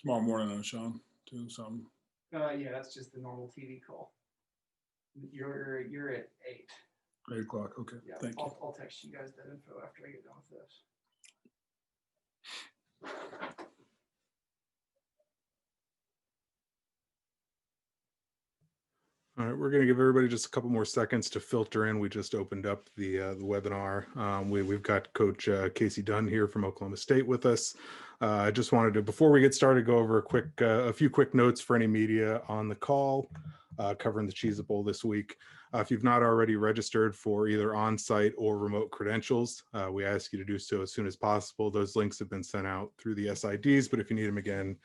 tomorrow morning on Sean too. Something. Yeah, that's just the normal TV call. You're at 8. 8 o'clock. Okay. Yeah, Thank you. I'll text you guys that info after I get done with this. All right, we're going to give everybody just a couple more seconds to filter in. We just opened up the webinar. We've got Coach Kasey Dunn here from Oklahoma State with us. I just wanted to, before we get started, go over a few quick notes for any media on the call covering the Cheez-It Bowl this week. If you've not already registered for either on-site or remote credentials, we ask you to do so as soon as possible. Those links have been sent out through the SIDs, but if you need them again,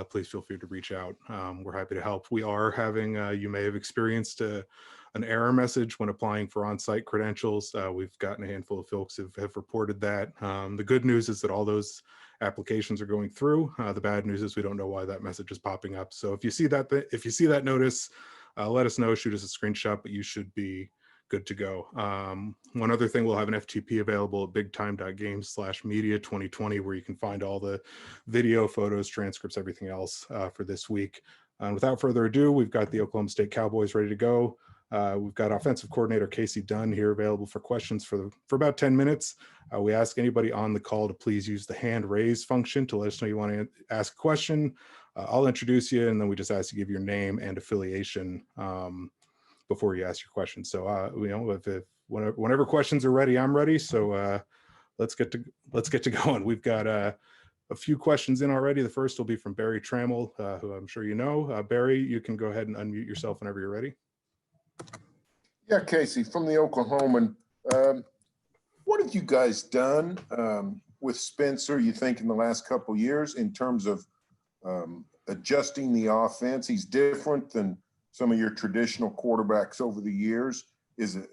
please feel free to reach out. We're happy to help. We are having, you may have experienced an error message when applying for on-site credentials. We've gotten a handful of folks have reported that. The good news is that all those applications are going through. The bad news is we don't know why that message is popping up. So if you see that notice, let us know, shoot us a screenshot, but you should be good to go. One other thing, we'll have an FTP available at bigtime.games/media 2020, where you can find all the video, photos, transcripts, everything else for this week. Without further ado, we've got the Oklahoma State Cowboys ready to go. We've got offensive coordinator Kasey Dunn here available for questions for about 10 minutes. We ask anybody on the call to please use the hand raise function to let us know you want to ask a question. I'll introduce you, and then we just ask you to give your name and affiliation before you ask your question. So whenever questions are ready, I'm ready. So let's get to going. We've got a few questions in already. The first will be from Barry Trammell, who I'm sure you know. Barry, you can go ahead and unmute yourself whenever you're ready. Yeah, Kasey, from the Oklahoman, what have you guys done with Spencer, you think, in the last couple of years in terms of adjusting the offense? He's different than some of your traditional quarterbacks over the years. Is it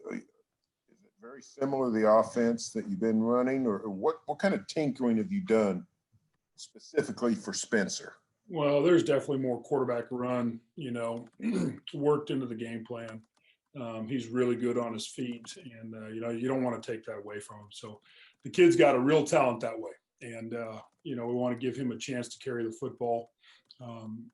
very similar to the offense that you've been running, or what kind of tinkering have you done specifically for Spencer? Well, there's definitely more quarterback run, worked into the game plan. He's really good on his feet, and you don't want to take that away from him. So the kid's got a real talent that way, and we want to give him a chance to carry the football,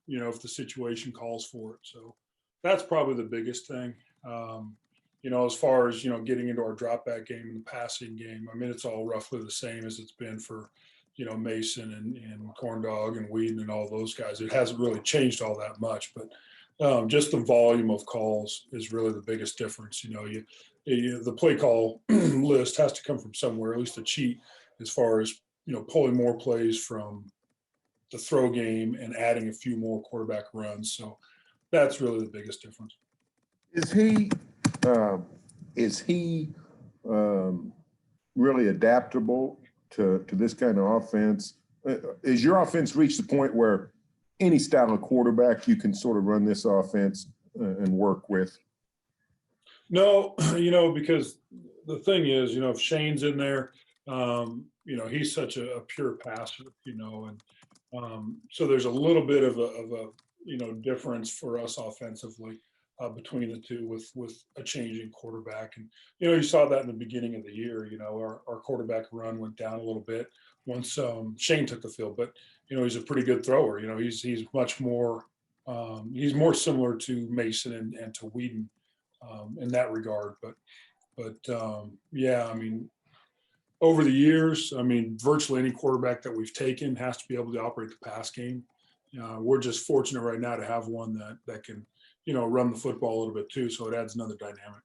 if the situation calls for it. So that's probably the biggest thing. As far as getting into our drop back game and the passing game, I mean, it's all roughly the same as it's been for Mason and Corndog and Whedon and all those guys. It hasn't really changed all that much, but just the volume of calls is really the biggest difference. The play call list has to come from somewhere, at least a cheat, as far as pulling more plays from the throw game and adding a few more quarterback runs. So that's really the biggest difference. Is he really adaptable to this kind of offense? Is your offense reached the point where any style of quarterback you can sort of run this offense and work with? No, because the thing is, if Shane's in there, he's such a pure passer, and so there's a little bit of a difference for us offensively between the two with a changing quarterback. And, you saw that in the beginning of the year. Our quarterback run went down a little bit once Shane took the field, but, he's a pretty good thrower. He's much more, he's more similar to Mason and to Whedon in that regard. But yeah, I mean, over the years, I mean, virtually any quarterback that we've taken has to be able to operate the pass game. We're just fortunate right now to have one that can, run the football a little bit too. So it adds another dynamic.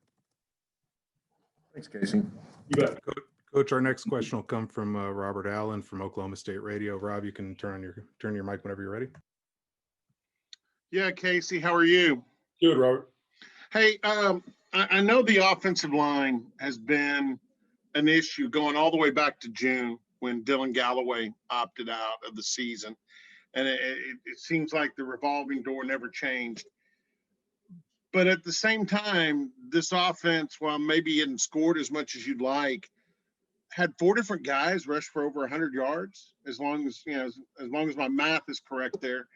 Thanks, Kasey. You bet. Coach, our next question will come from Robert Allen from Oklahoma State Radio. Rob, you can turn your mic whenever you're ready. Yeah, Kasey, how are you? Good, Robert. Hey, I know the offensive line has been an issue going all the way back to June when Dylan Galloway opted out of the season. And it seems like the revolving door never changed. But at the same time, this offense, while maybe it hadn't scored as much as you'd like, had 4 different guys rush for over 100 yards, as long as my math is correct there.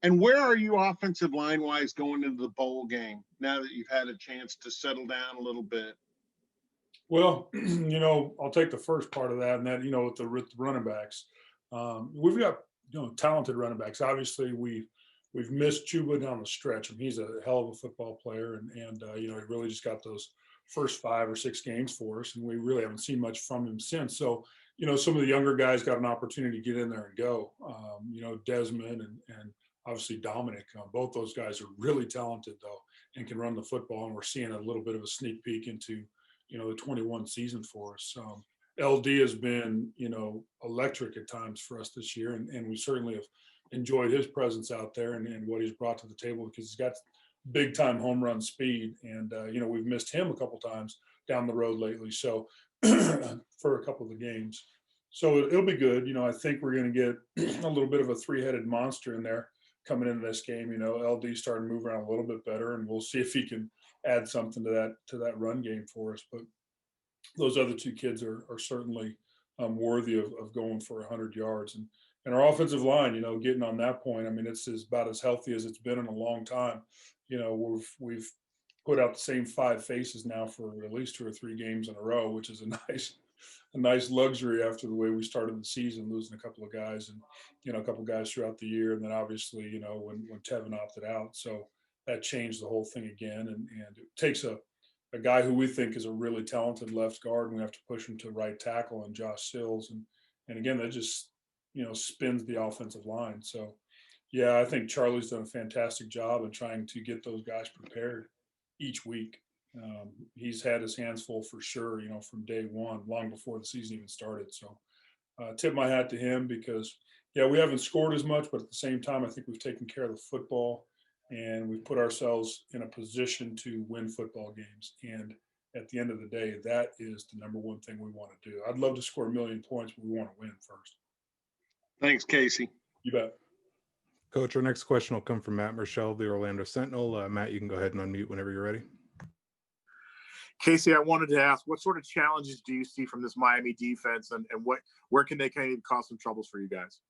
And where are you offensive line-wise going into the bowl game now that you've had a chance to settle down a little bit? Well, I'll take the first part of that, and that, with the running backs, we've got talented running backs. Obviously, we've missed Chuba down the stretch. I mean, he's a hell of a football player, and he really just got those first 5 or 6 games for us, and we really haven't seen much from him since. So, some of the younger guys got an opportunity to get in there and go. Desmond and obviously Dominic. Both those guys are really talented, though, and can run the football, and we're seeing a little bit of a sneak peek into, the 21 season for us. LD has been, electric at times for us this year, and we certainly have enjoyed his presence out there and what he's brought to the table, because he's got big time home run speed. And, we've missed him a couple times down the road lately. So for a couple of the games. So it'll be good. I think we're going to get a little bit of a 3-headed monster in there coming into this game. LD starting to move around a little bit better, and we'll see if he can add something to that run game for us. But those other 2 kids are certainly worthy of going for 100 yards. And our offensive line, getting on that point, I mean, it's about as healthy as it's been in a long time. We've put out the same 5 faces now for at least 2 or 3 games in a row, which is a nice luxury after the way we started the season, losing a couple of guys and, a couple of guys throughout the year. And then obviously, when Tevin opted out. So that changed the whole thing again. And it takes a guy who we think is a really talented left guard, and we have to push him to right tackle, and Josh Sills. And again, that just, spins the offensive line. So, yeah, I think Charlie's done a fantastic job in trying to get those guys prepared each week. He's had his hands full for sure, from day one, long before the season even started. So tip my hat to him, because, yeah, we haven't scored as much, but at the same time, I think we've taken care of the football, and we've put ourselves in a position to win football games. And at the end of the day, that is the number one thing we want to do. I'd love to score 1 million points, but we want to win first. Thanks, Kasey. You bet. Coach, our next question will come from Matt Marshall of the Orlando Sentinel. Matt, you can go ahead and unmute whenever you're ready. Kasey, I wanted to ask, what sort of challenges do you see from this Miami defense, and where can they kind of cause some troubles for you guys?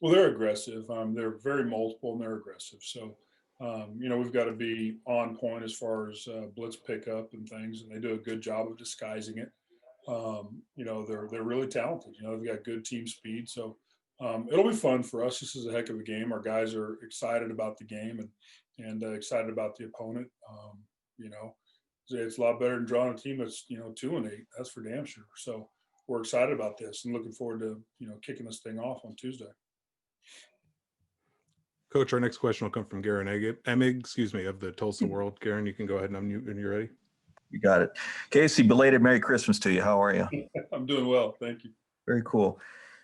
Well, they're aggressive. They're very multiple, and they're aggressive. So, we've got to be on point as far as blitz pickup and things, and they do a good job of disguising it. They're really talented. They've got good team speed. So it'll be fun for us. This is a heck of a game. Our guys are excited about the game and excited about the opponent. It's a lot better than drawing a team that's 2-8. That's for damn sure. So we're excited about this and looking forward to kicking this thing off on Tuesday. Coach, our next question will come from Garen Emig, of the Tulsa World. Garen, you can go ahead and unmute when you're ready. You got it. Kasey, belated Merry Christmas to you. How are you? I'm doing well. Thank you. Very cool.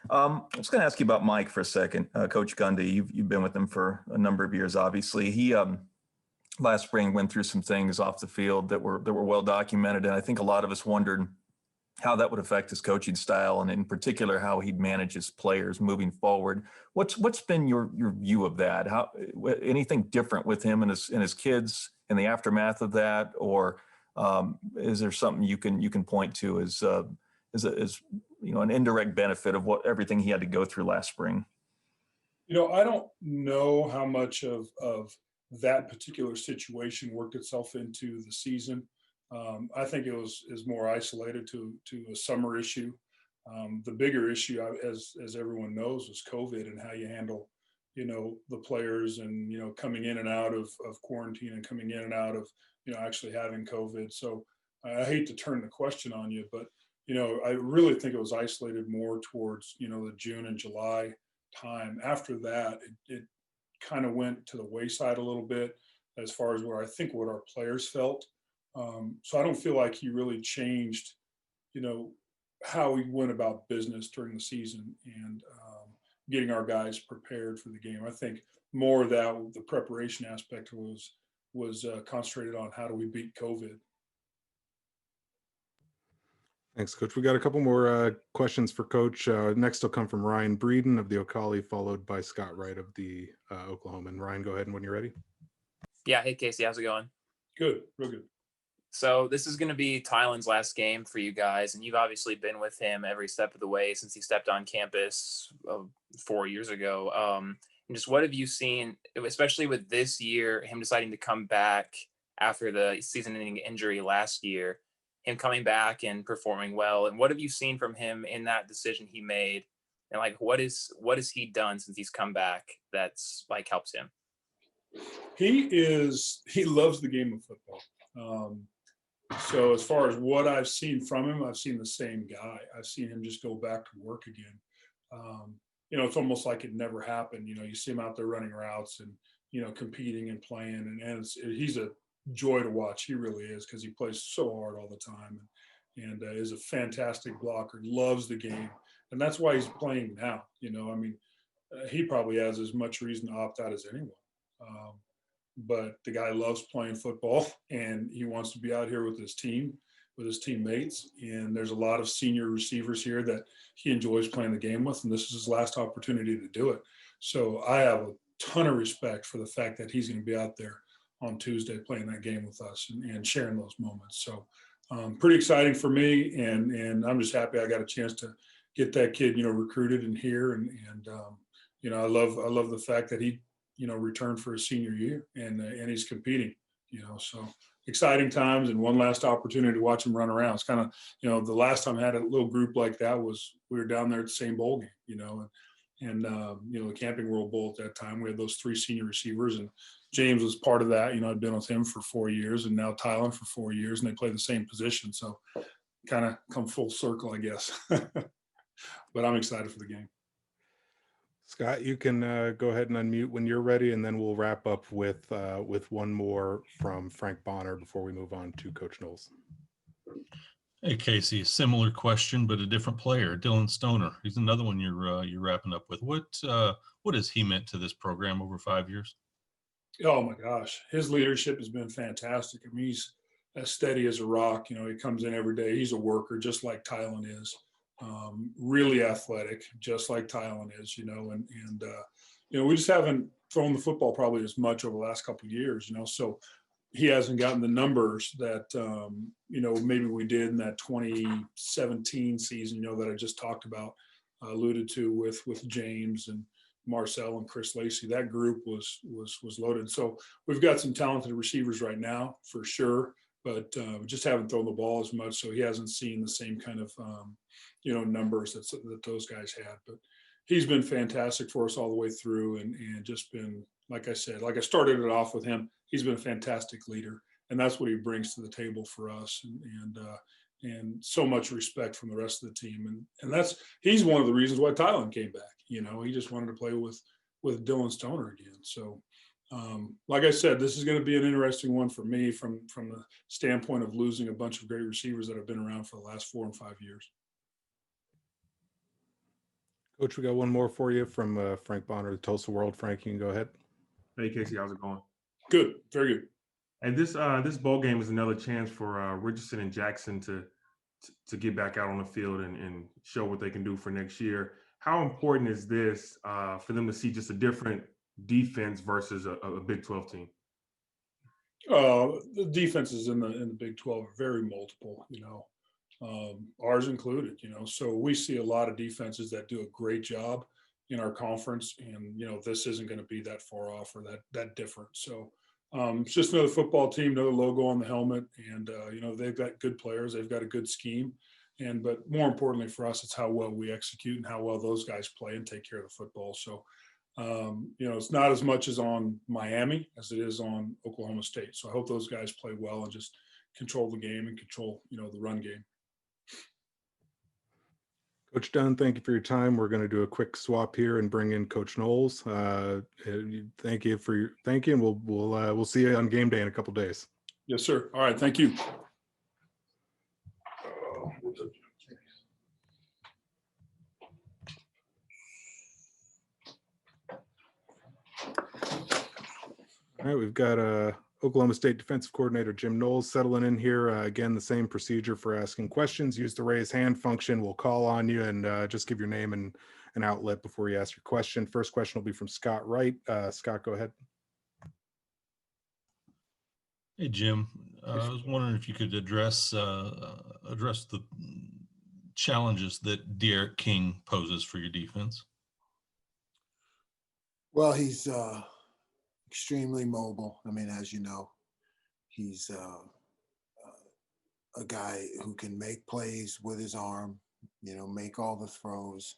I was going to ask you about Mike for a second. Coach Gundy, you've been with him for a number of years, obviously. He last spring went through some things off the field that were well documented, and I think a lot of us wondered how that would affect his coaching style, and in particular how he'd manage his players moving forward. What's been your view of that? How anything different with him and his kids in the aftermath of that, or is there something you can point to as an indirect benefit of everything he had to go through last spring? I don't know how much of that particular situation worked itself into the season. I think it is more isolated to a summer issue. The bigger issue, as everyone knows, was COVID and how you handle, the players and, coming in and out of quarantine and coming in and out of, actually having COVID. So I hate to turn the question on you, but, I really think it was isolated more towards, the June and July time. After that, it kind of went to the wayside a little bit as far as what our players felt. So I don't feel like he really changed, how he went about business during the season and getting our guys prepared for the game. I think more of that, the preparation aspect was concentrated on how do we beat COVID. Thanks, Coach. We got a couple more questions for Coach. Next will come from Ryan Breeden of the Ocala, followed by Scott Wright of the Oklahoman. Ryan, go ahead when you're ready. Yeah. Hey, Kasey, how's it going? Good, real good. So this is going to be Tylan's last game for you guys, and you've obviously been with him every step of the way since he stepped on campus 4 years ago. And just what have you seen, especially with this year, him deciding to come back after the season-ending injury last year, him coming back and performing well, and what have you seen from him in that decision he made And like, what has he done since he's come back that's like helps him? He loves the game of football. So as far as what I've seen from him, I've seen the same guy. I've seen him just go back to work again. It's almost like it never happened. You see him out there running routes and, competing and playing. And he's a joy to watch. He really is, because he plays so hard all the time and is a fantastic blocker, loves the game. And that's why he's playing now. He probably has as much reason to opt out as anyone. But the guy loves playing football, and he wants to be out here with his team, with his teammates. And there's a lot of senior receivers here that he enjoys playing the game with, and this is his last opportunity to do it. So I have a ton of respect for the fact that he's going to be out there on Tuesday playing that game with us and sharing those moments. So pretty exciting for me, and I'm just happy I got a chance to get that kid, recruited and here. And I love the fact that he, returned for his senior year and he's competing, so exciting times and one last opportunity to watch him run around. It's kind of, the last time I had a little group like that was we were down there at the same bowl game, and the Camping World Bowl at that time. We had those 3 senior receivers, and James was part of that. I'd been with him for 4 years, and now Tylan for 4 years, and they play the same position. So kind of come full circle, I guess. But I'm excited for the game. Scott, you can go ahead and unmute when you're ready, and then we'll wrap up with one more from Frank Bonner before we move on to Coach Knowles. Hey, Kasey, similar question, but a different player, Dylan Stoner. He's another one you're wrapping up with. What has he meant to this program over 5 years? Oh my gosh, his leadership has been fantastic. I mean, he's as steady as a rock. He comes in every day. He's a worker, just like Tylan is. Really athletic, just like Tylan is. We just haven't thrown the football probably as much over the last couple of years. So he hasn't gotten the numbers that maybe we did in that 2017 season. That I just talked about, alluded to with James and Marcel and Chris Lacy. That group was loaded. So we've got some talented receivers right now for sure, but we just haven't thrown the ball as much. So he hasn't seen the same kind of numbers that those guys had. But he's been fantastic for us all the way through, and just been, like I said, like I started it off with him. He's been a fantastic leader, and that's what he brings to the table for us, and so much respect from the rest of the team. And he's one of the reasons why Tylan came back. He just wanted to play with Dylan Stoner again. So like I said, this is going to be an interesting one for me from the standpoint of losing a bunch of great receivers that have been around for the last 4 and 5 years. Coach, we got one more for you from Frank Bonner, the Tulsa World. Frank, you can go ahead. Hey, Kasey, how's it going? Good, very good. And this bowl game is another chance for Richardson and Jackson to get back out on the field and show what they can do for next year. How important is this for them to see just a different defense versus a Big 12 team? The defenses in the Big 12 are very multiple, ours included, so we see a lot of defenses that do a great job in our conference, and this isn't going to be that far off or that different. So it's just another football team, another logo on the helmet, and they've got good players, they've got a good scheme, but more importantly for us, it's how well we execute and how well those guys play and take care of the football. So it's not as much as on Miami as it is on Oklahoma State. So I hope those guys play well and just control the game and control the run game. Coach Dunn, thank you for your time. We're going to do a quick swap here and bring in Coach Knowles. Thank you, and we'll see you on game day in a couple days. Yes, sir. All right, thank you. All right, we've got Oklahoma State defensive coordinator Jim Knowles settling in here. Again, the same procedure for asking questions. Use the raise hand function. We'll call on you and just give your name and an outlet before you ask your question. First question will be from Scott Wright. Scott, go ahead. Hey, Jim. I was wondering if you could address the challenges that De'Aaron King poses for your defense. Well, he's extremely mobile. I mean, as you know, he's a guy who can make plays with his arm, make all the throws.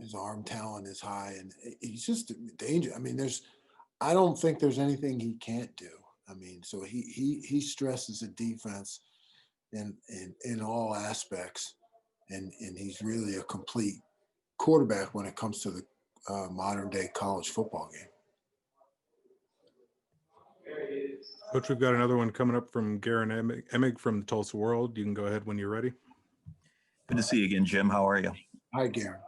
his arm talent is high, and he's just dangerous. I mean, I don't think there's anything he can't do. I mean, so he stresses the defense in all aspects, and he's really a complete quarterback when it comes to the modern day college football game. Coach, we've got another one coming up from Garen Emig from the Tulsa World. You can go ahead when you're ready. Good to see you again, Jim. How are you? Hi, Garen.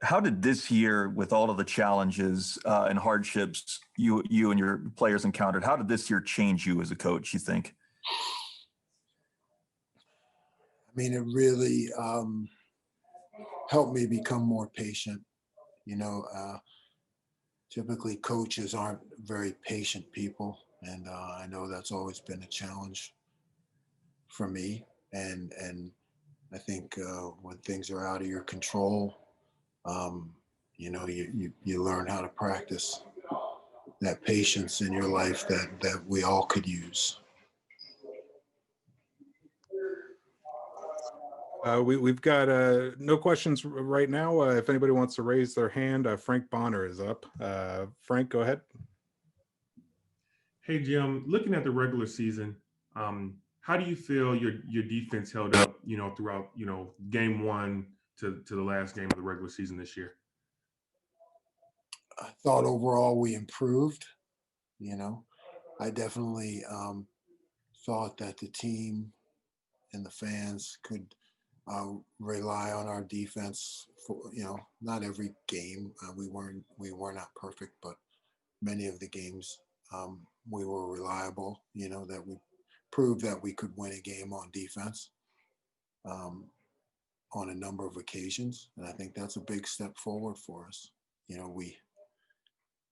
How did this year, with all of the challenges and hardships you and your players encountered, how did this year change you as a coach, you think? I mean, it really helped me become more patient. You know, typically coaches aren't very patient people, and I know that's always been a challenge for me. And I think when things are out of your control, you know, you learn how to practice that patience in your life that we all could use. We've got no questions right now. If anybody wants to raise their hand, Frank Bonner is up. Frank, go ahead. Hey, Jim, looking at the regular season, how do you feel your defense held up, you know, throughout, you know, game one to the last game of the regular season this year? I thought overall we improved. You know, I definitely thought that the team and the fans could rely on our defense for, you know, not every game. We were not perfect, but many of the games we were reliable. You know, that we proved that we could win a game on defense on a number of occasions, and I think that's a big step forward for us. You know,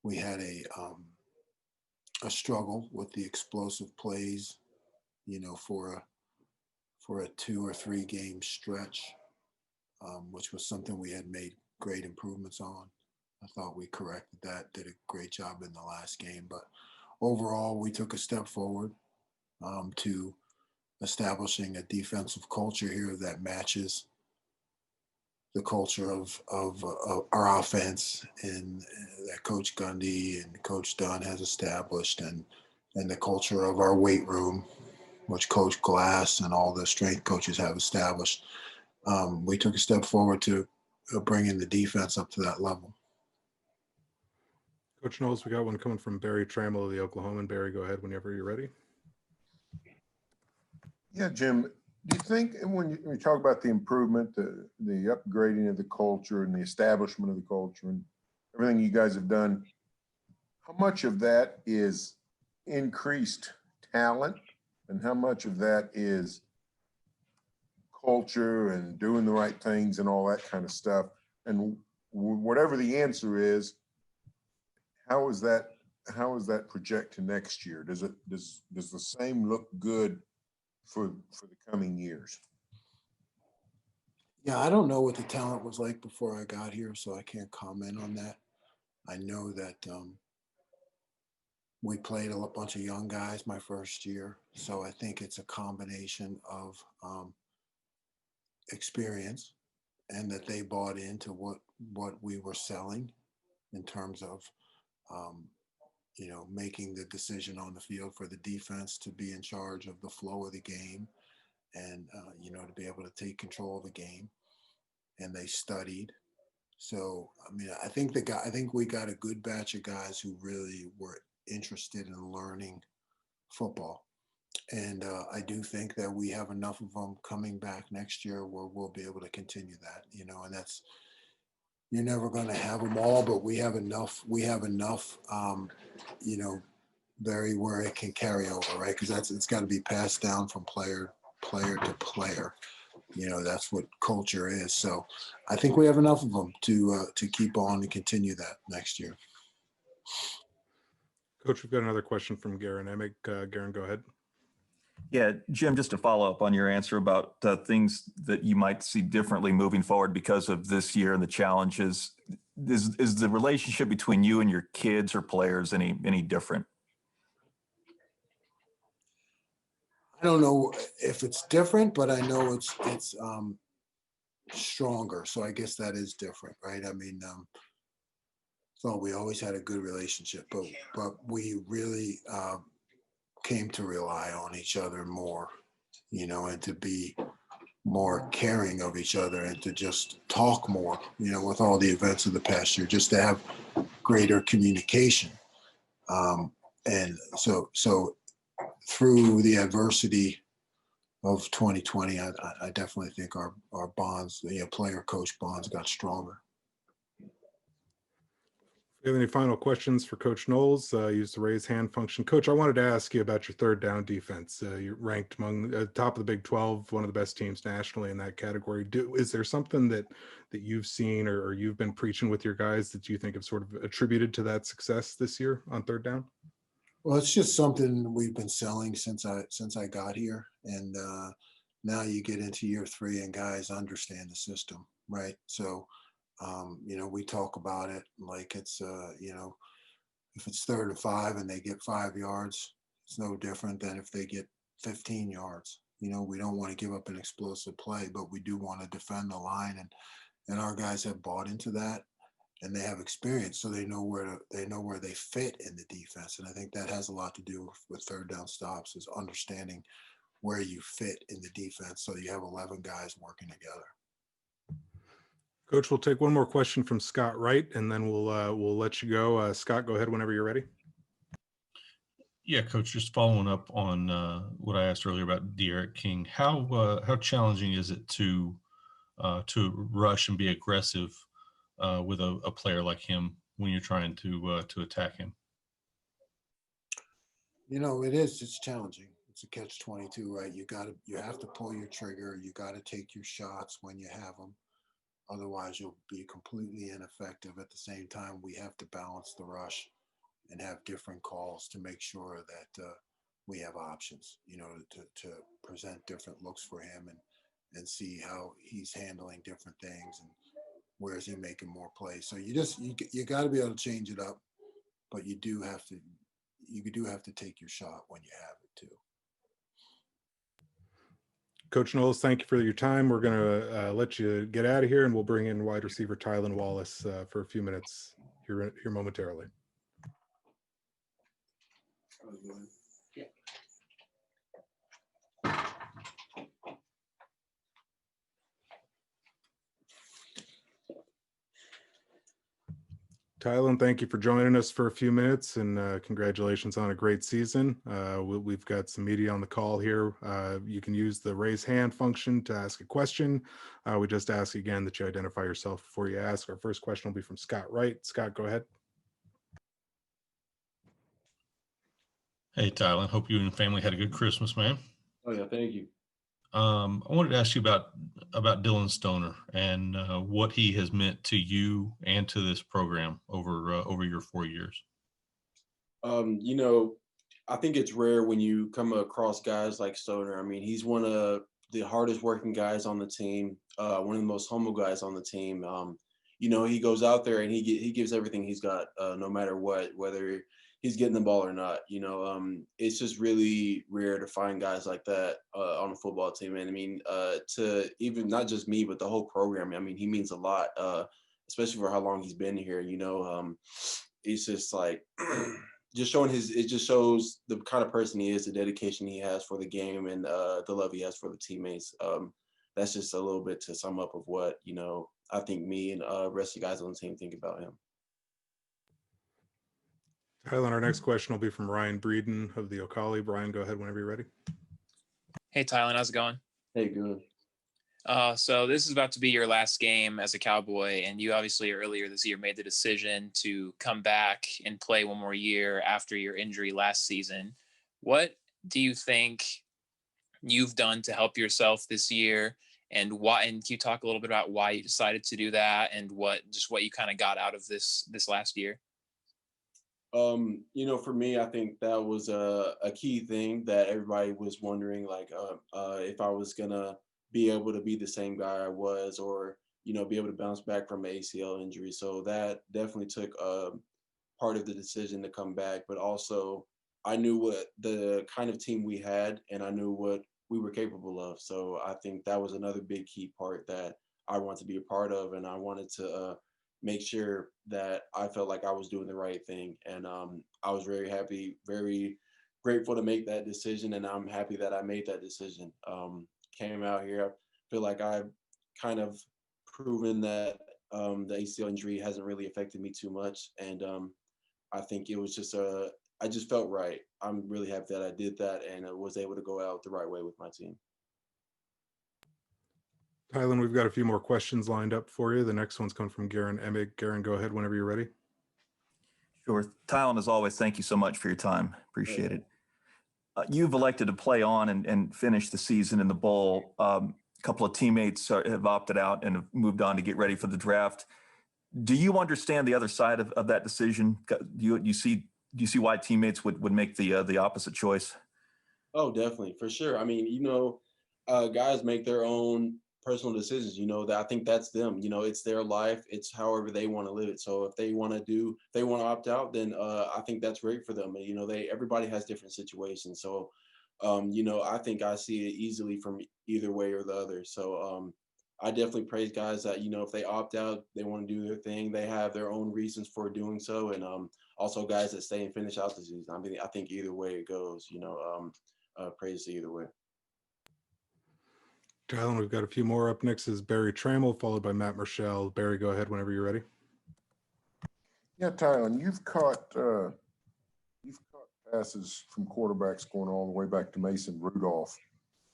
we had a struggle with the explosive plays, you know, for a 2 or 3 game stretch, which was something we had made great improvements on. I thought we corrected that, did a great job in the last game. But overall, we took a step forward to establishing a defensive culture here that matches the culture of our offense and that Coach Gundy and Coach Dunn has established, and the culture of our weight room, which Coach Glass and all the strength coaches have established. We took a step forward to bringing the defense up to that level. Coach Knowles, we got one coming from Barry Trammell of the Oklahoman. Barry, go ahead whenever you're ready. Yeah, Jim, do you think when you talk about the improvement, the upgrading of the culture and the establishment of the culture and everything you guys have done, how much of that is increased talent and how much of that is culture and doing the right things and all that kind of stuff? And whatever the answer is, how is that project to next year? Does the same look good for the coming years? Yeah, I don't know what the talent was like before I got here, so I can't comment on that. I know that we played a bunch of young guys my first year, so I think it's a combination of experience and that they bought into what we were selling in terms of you know, making the decision on the field for the defense to be in charge of the flow of the game and, you know, to be able to take control of the game. And they studied. So, I mean, I think we got a good batch of guys who really were interested in learning football. And I do think that we have enough of them coming back next year where we'll be able to continue that, you know, and that's, you're never going to have them all, but we have enough, you know, very where it can carry over, right? Because it's got to be passed down from player to player. You know, that's what culture is. So I think we have enough of them to keep on and continue that next year. Coach, we've got another question from Garen Emig. Garen, go ahead. Yeah, Jim, just to follow up on your answer about things that you might see differently moving forward because of this year and the challenges, is the relationship between you and your kids or players any different? I don't know if it's different, but I know stronger. So I guess that is different, right? I mean, thought we always had a good relationship, but we really came to rely on each other more, and to be more caring of each other and to just talk more, with all the events of the past year, just to have greater communication. And so through the adversity of 2020, I definitely think our bonds, player-coach bonds got stronger. Do you have any final questions for Coach Knowles? Use the raise hand function. Coach, I wanted to ask you about your third down defense. You're ranked among top of the Big 12, one of the best teams nationally in that category. Is there something that you've seen or you've been preaching with your guys that you think have sort of attributed to that success this year on third down? Well, it's just something we've been selling since I got here, and now you get into year 3 and guys understand the system, right? So. We talk about it like it's, if it's 3rd and 5 and they get 5 yards, it's no different than if they get 15 yards. We don't want to give up an explosive play, but we do want to defend the line, and our guys have bought into that, and they have experience, so they know where they fit in the defense. And I think that has a lot to do with third down stops, is understanding where you fit in the defense, so you have 11 guys working together. Coach, we'll take one more question from Scott Wright, and then we'll let you go. Scott, go ahead whenever you're ready. Yeah, Coach, just following up on what I asked earlier about De'Aaron King. How challenging is it to rush and be aggressive with a player like him when you're trying to attack him? It is. It's challenging. It's a catch-22, right? You have to pull your trigger. You got to take your shots when you have them. Otherwise, you'll be completely ineffective. At the same time, we have to balance the rush and have different calls to make sure that we have options, to present different looks for him and see how he's handling different things and where is he making more plays. So you got to be able to change it up, but you do have to take your shot when you have it too. Coach Knowles, thank you for your time. We're going to let you get out of here, and we'll bring in wide receiver Tylan Wallace for a few minutes here momentarily. Tylan, thank you for joining us for a few minutes, and congratulations on a great season. We've got some media on the call here. You can use the raise hand function to ask a question. We just ask again that you identify yourself before you ask. Our first question will be from Scott Wright. Scott, go ahead. Hey, Tylan, hope you and family had a good Christmas, man. Oh, yeah, thank you. I wanted to ask you about Dylan Stoner and what he has meant to you and to this program over your 4 years. I think it's rare when you come across guys like Stoner. I mean, he's one of the hardest working guys on the team, one of the most humble guys on the team. He goes out there and he gives everything he's got, no matter what, whether he's getting the ball or not. It's just really rare to find guys like that on a football team. And I mean, to even not just me, but the whole program. I mean, he means a lot, especially for how long he's been here. It's just like it just shows the kind of person he is, the dedication he has for the game, and the love he has for the teammates. That's just a little bit to sum up of what I think me and rest of the guys on the team think about him. Tylan, our next question will be from Ryan Breeden of the Ocali. Brian, go ahead whenever you're ready. Hey, Tylan, how's it going? Hey, good. So this is about to be your last game as a Cowboy, and you obviously earlier this year made the decision to come back and play one more year after your injury last season. What do you think you've done to help yourself this year, and why? And can you talk a little bit about why you decided to do that, and what you kind of got out of this last year? For me, I think that was a key thing that everybody was wondering, like, if I was gonna be able to be the same guy I was, or be able to bounce back from an ACL injury. So that definitely took part of the decision to come back. But also, I knew what the kind of team we had, and I knew what we were capable of. So I think that was another big key part that I want to be a part of, and I wanted to make sure that I felt like I was doing the right thing. And I was very happy, very grateful to make that decision, and I'm happy that I made that decision. Came out here, I feel like I've kind of proven that the ACL injury hasn't really affected me too much, and I think it was just I just felt right. I'm really happy that I did that and I was able to go out the right way with my team. Tylan, we've got a few more questions lined up for you. The next one's coming from Garen Emig. Garen, go ahead whenever you're ready. Sure. Tylan, as always, thank you so much for your time. Appreciate it. You've elected to play on and finish the season in the bowl. A couple of teammates have opted out and have moved on to get ready for the draft. Do you understand the other side of that decision? Do you see why teammates would make the opposite choice? Oh, definitely, for sure. I mean, guys make their own personal decisions. That I think that's them. It's their life. It's however they want to live it. So if they want to opt out, then I think that's great for them. Everybody has different situations. So, I think I see it easily from either way or the other. So I definitely praise guys that, if they opt out, they want to do their thing. They have their own reasons for doing so. And also guys that stay and finish out the season. I mean, I think either way it goes, praise to either way. Tylan, we've got a few more. Up next is Barry Trammell, followed by Matt Marshall. Barry, go ahead whenever you're ready. Yeah, Tylan, you've caught passes from quarterbacks going all the way back to Mason Rudolph.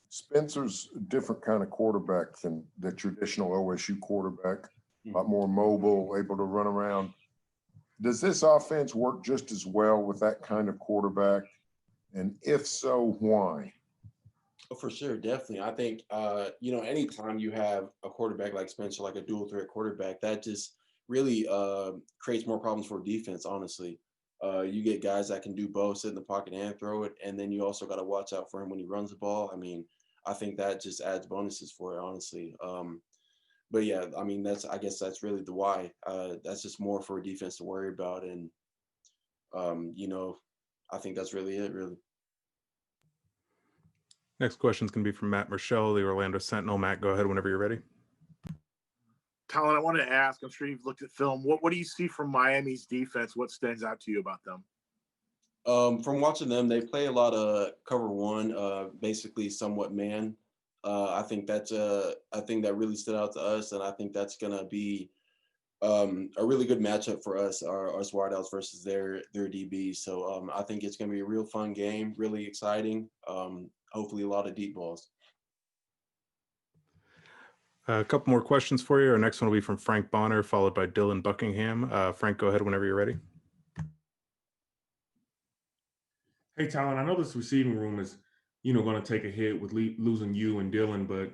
Spencer's a different kind of quarterback than the traditional OSU quarterback, a lot more mobile, able to run around. Does this offense work just as well with that kind of quarterback? And if so, why? Oh, for sure, definitely. I think, anytime you have a quarterback like Spencer, like a dual threat quarterback, that just really creates more problems for defense, honestly. You get guys that can do both, sit in the pocket and throw it, and then you also got to watch out for him when he runs the ball. I mean, I think that just adds bonuses for it, honestly. But yeah, I mean, I guess that's really the why. That's just more for a defense to worry about, and I think that's really it, really. Next question is going to be from Matt Marshall, the Orlando Sentinel. Matt, go ahead whenever you're ready. Tylan, I wanted to ask, I'm sure you've looked at film. What do you see from Miami's defense? What stands out to you about them? From watching them, they play a lot of cover one, basically somewhat man. I think that's a thing that really stood out to us, and I think that's gonna be a really good matchup for us, our wideouts versus their DB. So I think it's gonna be a real fun game, really exciting. Hopefully, a lot of deep balls. A couple more questions for you. Our next one will be from Frank Bonner, followed by Dylan Buckingham. Frank, go ahead whenever you're ready. Hey, Tylan, I know this receiving room is, going to take a hit with losing you and Dylan, but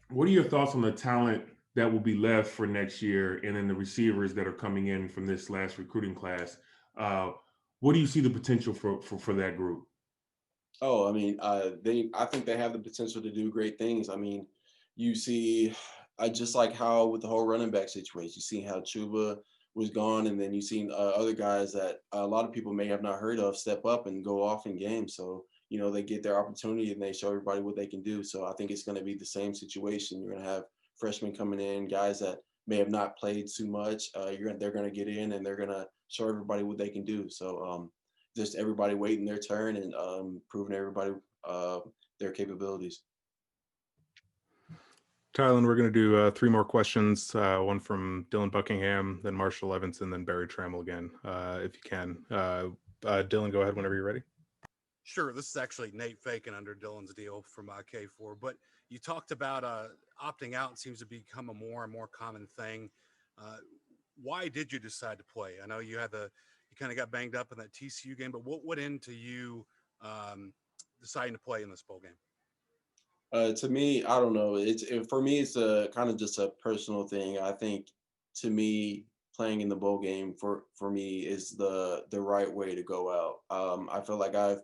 what are your thoughts on the talent that will be left for next year and then the receivers that are coming in from this last recruiting class? What do you see the potential for that group? Oh, I mean, I think they have the potential to do great things. I mean, you see, just like how with the whole running back situation, you see how Chuba was gone, and then you've seen other guys that a lot of people may have not heard of step up and go off in games. So, they get their opportunity and they show everybody what they can do. So I think it's going to be the same situation. You're going to have freshmen coming in, guys that may have not played too much. They're going to get in and they're going to show everybody what they can do. So just everybody waiting their turn and proving everybody their capabilities. Tylan, we're going to do 3 more questions, one from Dylan Buckingham, then Marshall Levinson, then Barry Trammell again, if you can. Dylan, go ahead whenever you're ready. Sure. This is actually Nate Fakin under Dylan's deal from K4. But you talked about opting out seems to become a more and more common thing. Why did you decide to play? I know you kind of got banged up in that TCU game, but what went into you deciding to play in this bowl game? To me, I don't know. For me, it's a kind of just a personal thing. I think to me, playing in the bowl game for me is the right way to go out. I feel like I've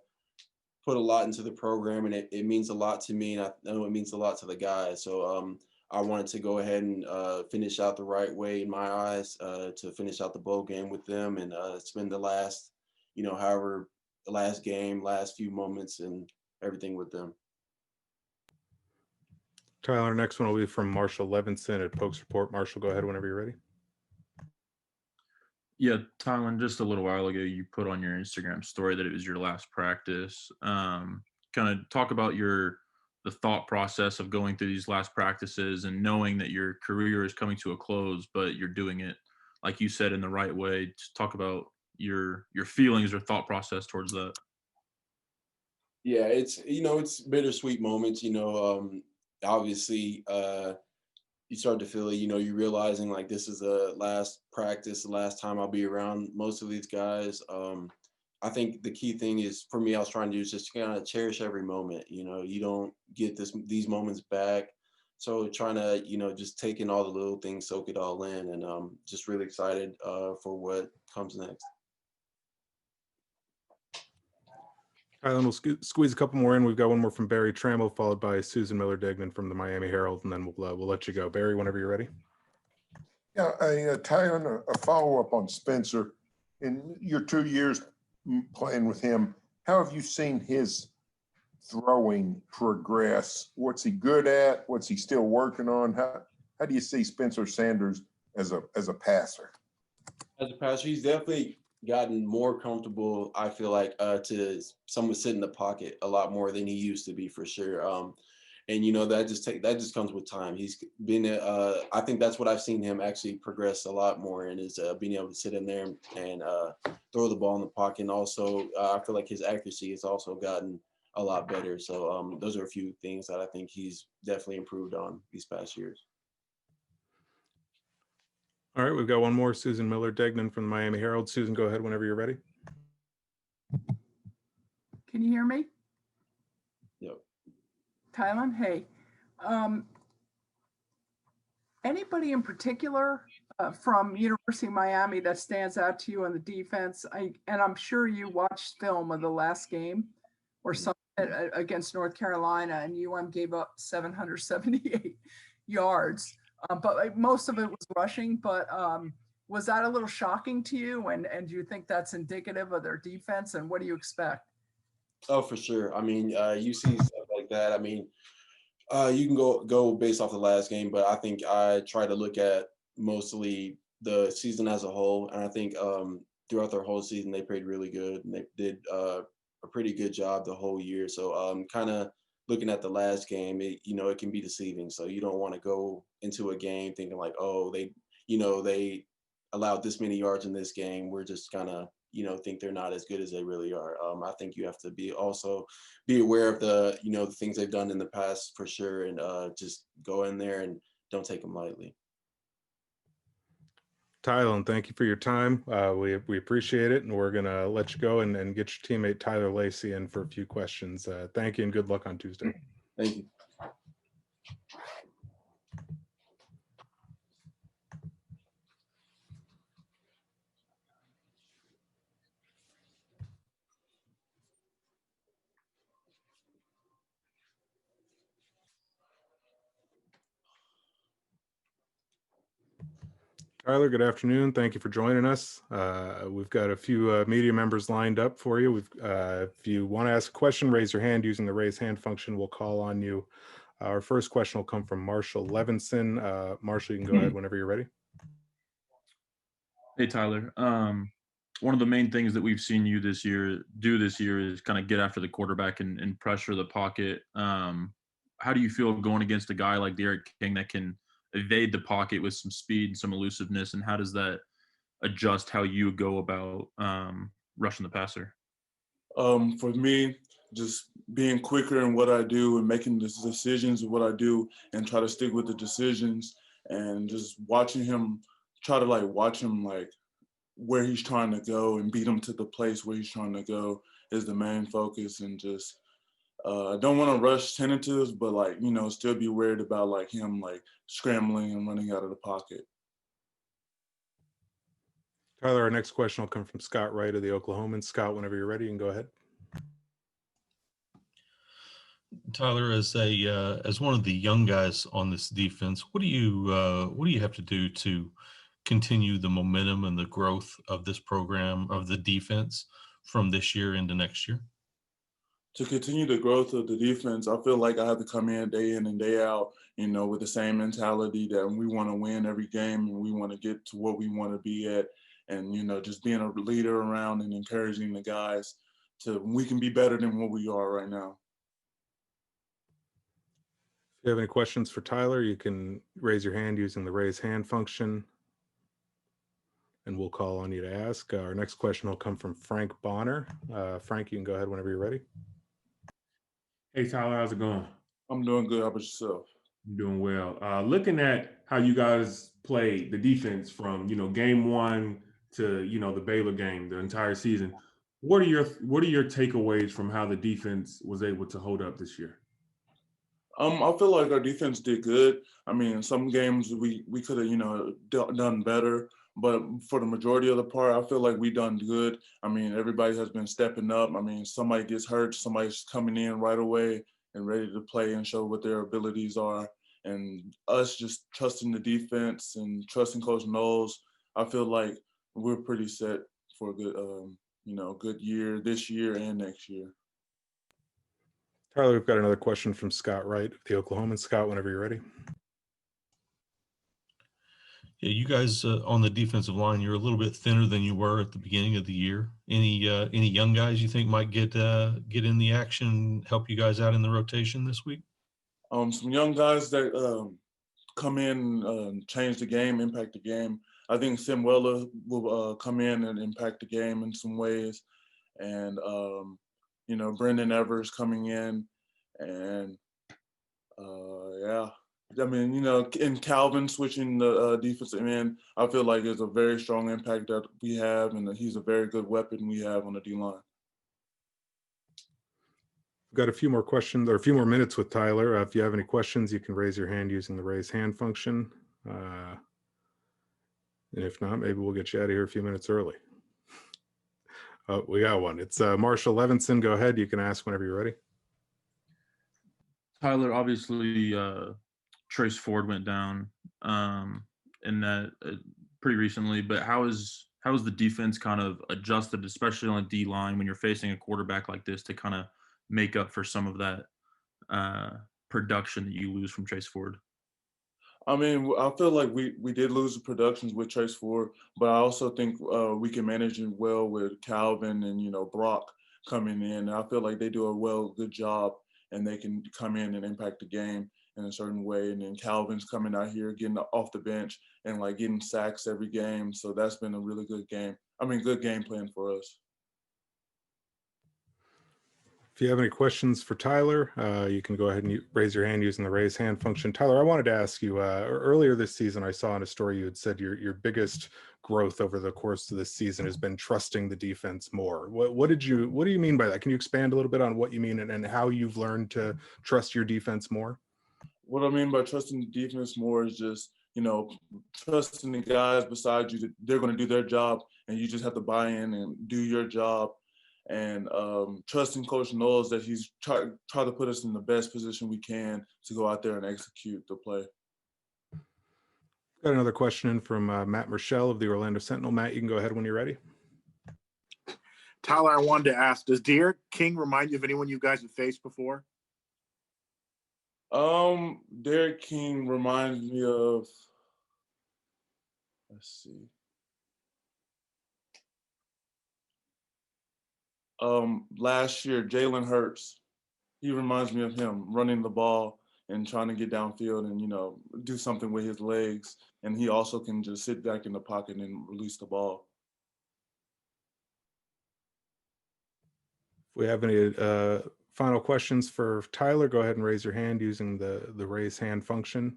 put a lot into the program, and it means a lot to me, and I know it means a lot to the guys. So I wanted to go ahead and finish out the right way in my eyes, to finish out the bowl game with them and spend the last, however, the last game, last few moments and everything with them. Tyler, our next one will be from Marshall Levinson at Pokes Report. Marshall, go ahead whenever you're ready. Yeah, Tylan, just a little while ago, you put on your Instagram story that it was your last practice. Kind of talk about the thought process of going through these last practices and knowing that your career is coming to a close, but you're doing it, like you said, in the right way. Just talk about your feelings or thought process towards that. Yeah, it's bittersweet moments. Obviously, you start to feel it. You're realizing like this is the last practice, the last time I'll be around most of these guys. I think the key thing is for me, I was trying to do is just kind of cherish every moment. You don't get these moments back. So trying to, just take in all the little things, soak it all in, and just really excited for what comes next. All right, then we'll squeeze a couple more in. We've got one more from Barry Trammell, followed by Susan Miller-Degnan from the Miami Herald, and then we'll let you go. Barry, whenever you're ready. Yeah, Tylan, a follow-up on Spencer. In your 2 years playing with him, how have you seen his throwing progress? What's he good at? What's he still working on? How do you see Spencer Sanders as a passer? As a passer, he's definitely gotten more comfortable, I feel like, to someone sit in the pocket a lot more than he used to be, for sure. And that just comes with time. He's been I think that's what I've seen him actually progress a lot more in, is being able to sit in there and throw the ball in the pocket. And also I feel like his accuracy has also gotten a lot better. So those are a few things that I think he's definitely improved on these past years. All right, we've got one more, Susan Miller-Degnan from the Miami Herald. Susan, go ahead whenever you're ready. Can you hear me? Yep. Tylan, hey. Anybody in particular from University of Miami that stands out to you on the defense? And I'm sure you watched film of the last game or something against North Carolina, and gave up 778 yards. But most of it was rushing. But was that a little shocking to you? And do you think that's indicative of their defense? And what do you expect? Oh, for sure. I mean, you see stuff like that. I mean, you can go based off the last game, but I think I try to look at mostly the season as a whole. And I think throughout their whole season, they played really good, and they did a pretty good job the whole year. So kind of looking at the last game, it can be deceiving. So you don't want to go into a game thinking like, oh, they allowed this many yards in this game. We're just kind of, think they're not as good as they really are. I think you have to be aware of the, the things they've done in the past, for sure. And just go in there and don't take them lightly. Tylan, thank you for your time. We appreciate it, and we're going to let you go and get your teammate Tyler Lacy in for a few questions. Thank you, and good luck on Tuesday. Thank you. Tyler, good afternoon. Thank you for joining us. We've got a few media members lined up for you. If you want to ask a question, raise your hand using the raise hand function. We'll call on you. Our first question will come from Marshall Levinson. Marshall, you can go ahead whenever you're ready. Hey, Tyler. One of the main things that we've seen you do this year is kind of get after the quarterback and pressure the pocket. How do you feel going against a guy like D'Eriq King that can evade the pocket with some speed and some elusiveness, and how does that adjust how you go about rushing the passer? For me, just being quicker in what I do and making the decisions of what I do, and try to stick with the decisions, and just watching him, watch him where he's trying to go and beat him to the place where he's trying to go is the main focus. And just I don't want to rush tentatives, but still be worried about him scrambling and running out of the pocket. Tyler, our next question will come from Scott Wright of the Oklahoman. Scott, whenever you're ready, you can go ahead. Tyler, as one of the young guys on this defense, what do you have to do to continue the momentum and the growth of this program, of the defense, from this year into next year? to continue the growth of the defense, I feel like I have to come in and day out, you know, with the same mentality that we want to win every game and we want to get to what we want to be at. And, you know, just being a leader around and encouraging the guys we can be better than what we are right now. If you have any questions for Tyler, you can raise your hand using the raise hand function, and we'll call on you to ask. Our next question will come from Frank Bonner. Frank, you can go ahead whenever you're ready. Hey, Tyler, how's it going? I'm doing good. How about yourself? I'm doing well. Looking at how you guys played the defense from, you know, game one to, you know, the Baylor game, the entire season, what are your takeaways from how the defense was able to hold up this year? I feel like our defense did good. I mean, some games we could have, you know, done better, but for the majority of the part, I feel like we done good. I mean, everybody has been stepping up. I mean, somebody gets hurt, somebody's coming in right away and ready to play and show what their abilities are. And us just trusting the defense and trusting Coach Knowles, I feel like we're pretty set for a good, you know, good year this year and next year. Tyler, we've got another question from Scott Wright of the Oklahoman. Scott, whenever you're ready. Yeah, you guys on the defensive line, you're a little bit thinner than you were at the beginning of the year. Any young guys you think might get in the action, help you guys out in the rotation this week? Some young guys that come in and change the game, impact the game. I think Sim Weller will come in and impact the game in some ways. And, you know, Brendan Evers coming in. And, yeah. I mean, you know, and Calvin switching the defensive end, I feel like it's a very strong impact that we have, and he's a very good weapon we have on the D-line. We've got a few more questions or a few more minutes with Tyler. If you have any questions, you can raise your hand using the raise hand function. And if not, maybe we'll get you out of here a few minutes early. Oh, we got one. It's Marshall Levinson. Go ahead. You can ask whenever you're ready. Tyler, obviously, Trace Ford went down in that pretty recently, but how is the defense kind of adjusted, especially on the D line, when you're facing a quarterback like this, to kind of make up for some of that production that you lose from Trace Ford? I mean, I feel like we did lose the productions with Trace Ford, but I also think we can manage it well with Calvin and, you know, Brock coming in. I feel like they do a good job, and they can come in and impact the game in a certain way. And then Calvin's coming out here, getting off the bench and like getting sacks every game. So that's been a really good game. Good game plan for us. If you have any questions for Tyler, you can go ahead and raise your hand using the raise hand function. Tyler, I wanted to ask you, earlier this season, I saw in a story you had said your biggest growth over the course of this season has been trusting the defense more. What do you mean by that? Can you expand a little bit on what you mean and how you've learned to trust your defense more? What I mean by trusting the defense more is just, you know, trusting the guys beside you that they're going to do their job, and you just have to buy in and do your job. And trusting Coach Knowles that he's try to put us in the best position we can to go out there and execute the play. Got another question in from Matt Marshall of the Orlando Sentinel. Matt, you can go ahead when you're ready. Tyler, I wanted to ask, does D'Eriq King remind you of anyone you guys have faced before? D'Eriq King reminds me of, let's see. Last year, Jalen Hurts. He reminds me of him running the ball and trying to get downfield and, you know, do something with his legs. And he also can just sit back in the pocket and release the ball. If we have any final questions for Tyler, go ahead and raise your hand using the raise hand function.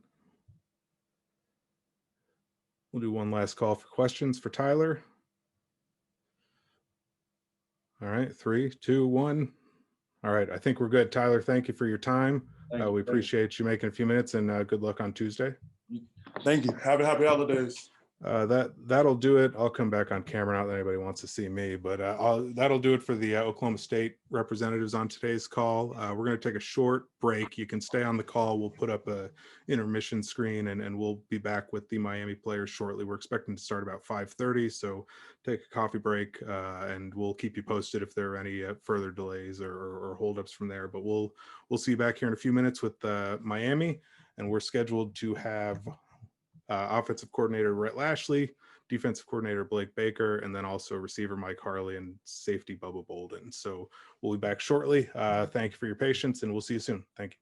We'll do one last call for questions for Tyler. All right, 3, 2, 1. All right, I think we're good. Tyler, thank you for your time. We appreciate you making a few minutes, and good luck on Tuesday. Thank you. Happy holidays. That'll do it. I'll come back on camera. Not that anybody wants to see me, but that'll do it for the Oklahoma State representatives on today's call. We're going to take a short break. You can stay on the call. We'll put up a intermission screen, and we'll be back with the Miami players shortly. We're expecting to start about 5:30, so take a coffee break, and we'll keep you posted if there are any further delays or holdups from there. But we'll see you back here in a few minutes with Miami, and we're scheduled to have offensive coordinator Rhett Lashlee, defensive coordinator Blake Baker, and then also receiver Mike Harley and safety Bubba Bolden. So we'll be back shortly. Thank you for your patience, and we'll see you soon. Thank you.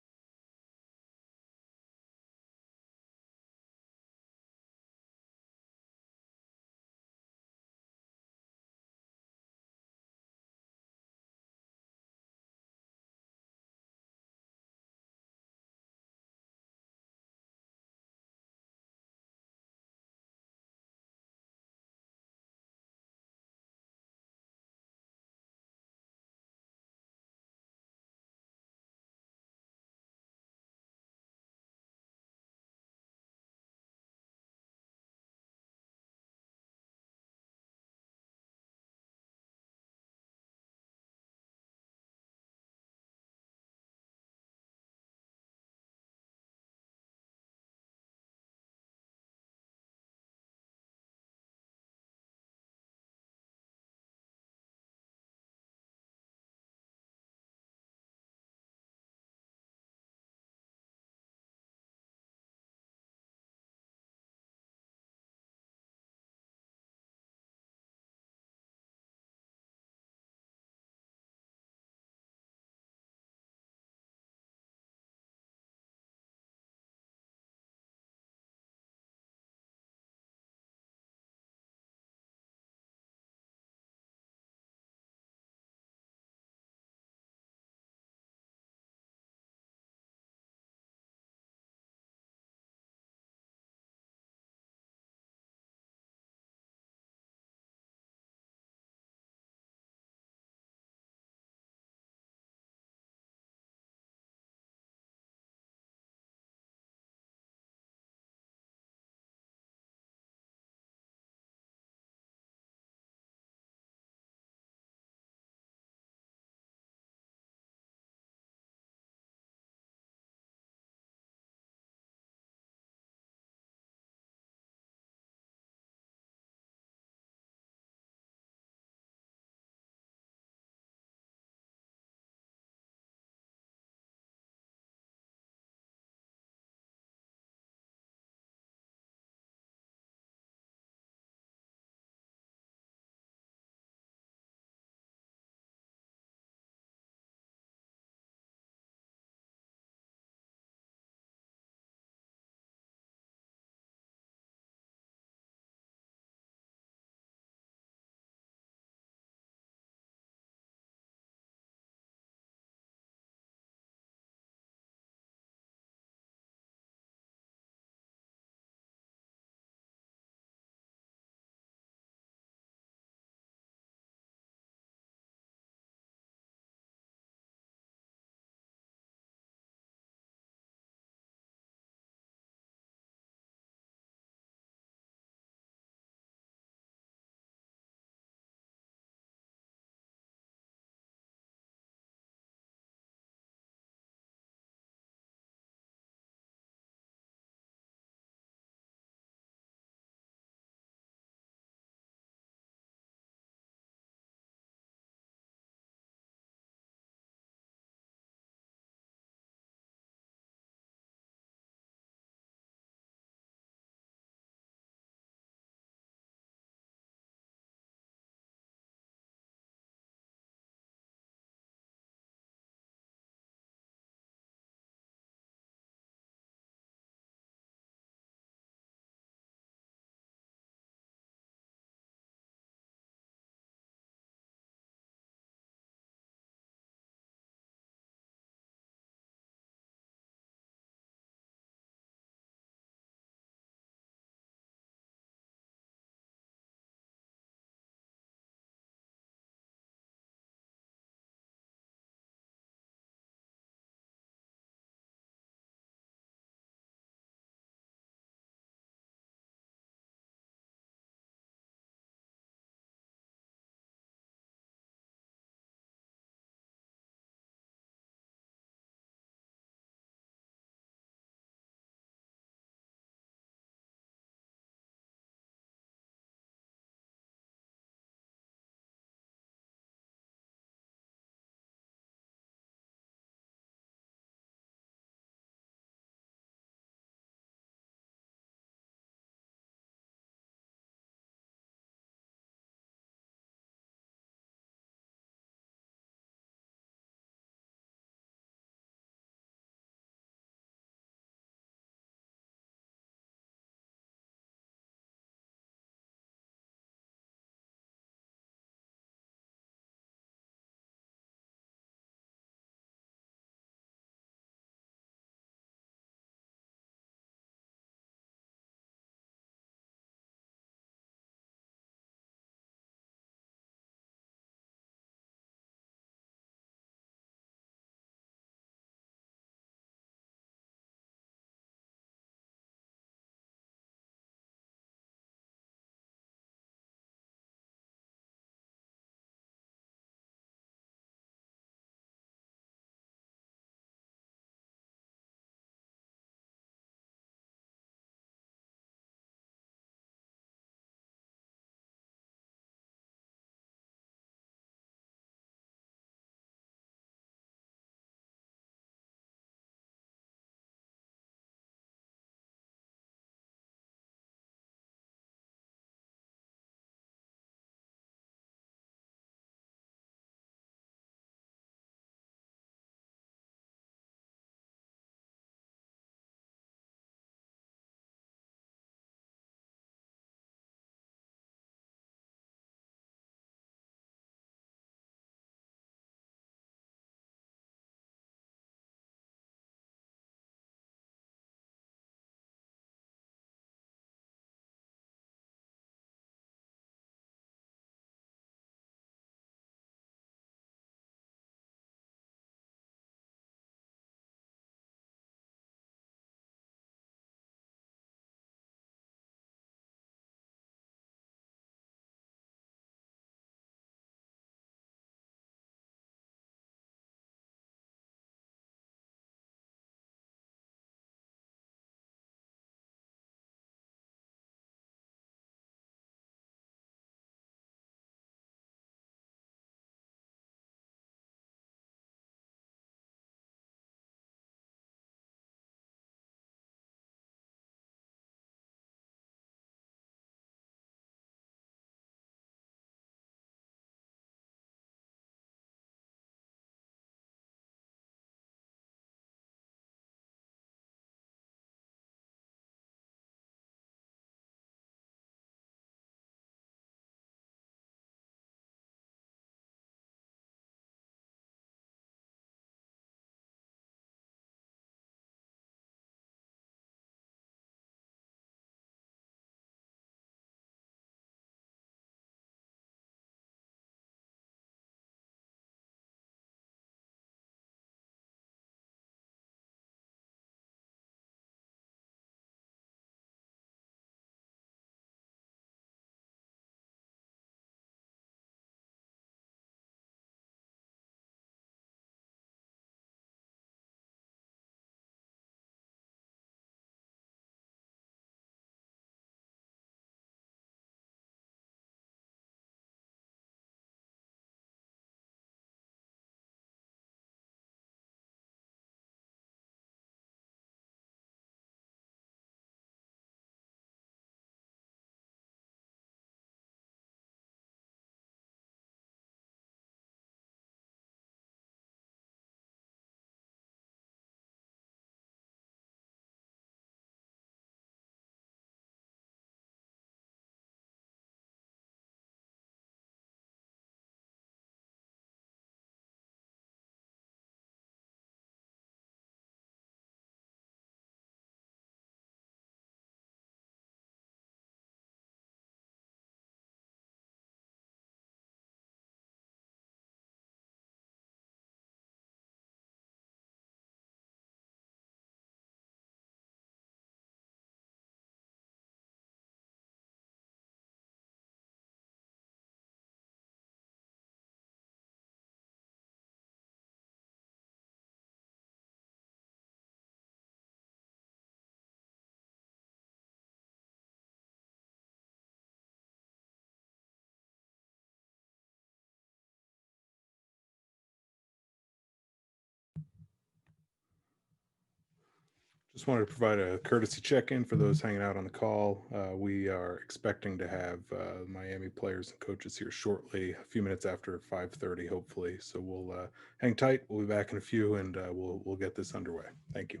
Just wanted to provide a courtesy check-in for those hanging out on the call. We are expecting to have Miami players and coaches here shortly, a few minutes after 5:30, hopefully. So we'll hang tight. We'll be back in a few, and we'll get this underway. Thank you.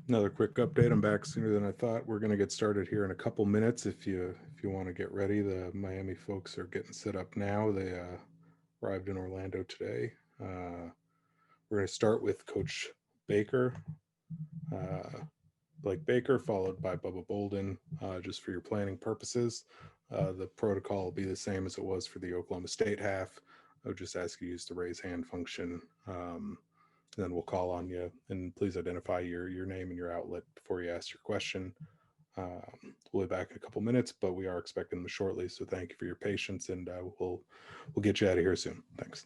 Another quick update. I'm back sooner than I thought. We're going to get started here in a couple minutes. If you want to get ready, the Miami folks are getting set up now. They arrived in Orlando today. We're going to start with Coach Baker, Blake Baker, followed by Bubba Bolden, just for your planning purposes. The protocol will be the same as it was for the Oklahoma State half. I would just ask you to use the raise hand function. Then we'll call on you, and please identify your name and your outlet before you ask your question. We'll be back in a couple minutes, but we are expecting them shortly. So thank you for your patience, and we'll get you out of here soon. Thanks.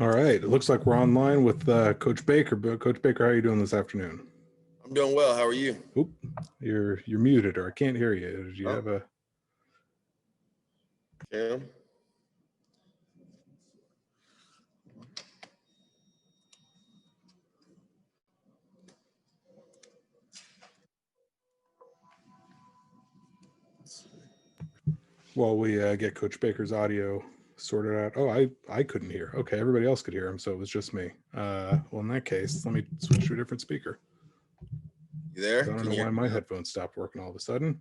All right. It looks like we're online with Coach Baker. Coach Baker, how are you doing this afternoon? I'm doing well. How are you? Oop, you're muted, or I can't hear you. Did you have a? Cam? While we get Coach Baker's audio sorted out. Oh, I couldn't hear. Okay, everybody else could hear him, so it was just me. Well, in that case, let me switch to a different speaker. You there? I don't know why my headphones stopped working all of a sudden.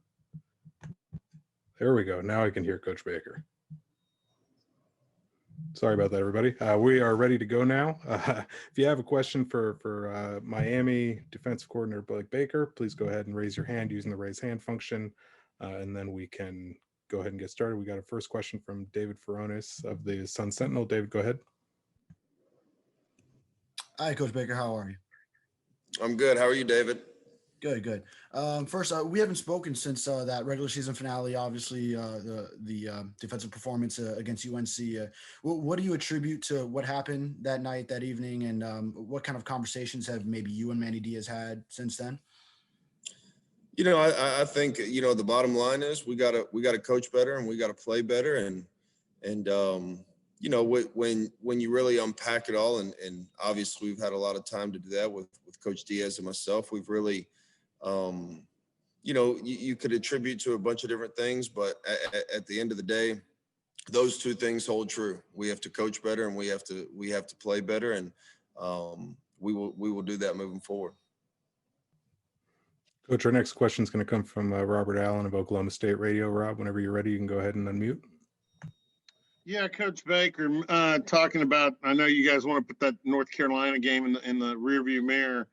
There we go. Now I can hear Coach Baker. Sorry about that, everybody. We are ready to go now. If you have a question for Miami defensive coordinator Blake Baker, please go ahead and raise your hand using the raise hand function, and then we can go ahead and get started. We got a first question from David Furones of the Sun Sentinel. David, go ahead. Hi, Coach Baker. How are you? I'm good. How are you, David? Good, good. First, we haven't spoken since that regular season finale. Obviously, the defensive performance against UNC. What do you attribute to what happened that night, that evening, and what kind of conversations have maybe you and Manny Diaz had since then? You know, I think, you know, the bottom line is we gotta coach better and we gotta play better, and you know, when you really unpack it all, and obviously we've had a lot of time to do that with Coach Diaz and myself. We've really, you know, you could attribute to a bunch of different things, but at the end of the day, those two things hold true. We have to coach better and we have to play better, and we will do that moving forward. Coach, our next question is going to come from Robert Allen of Oklahoma State Radio. Rob, whenever you're ready, you can go ahead and unmute. Yeah, Coach Baker, talking about, I know you guys want to put that North Carolina game in the rearview mirror,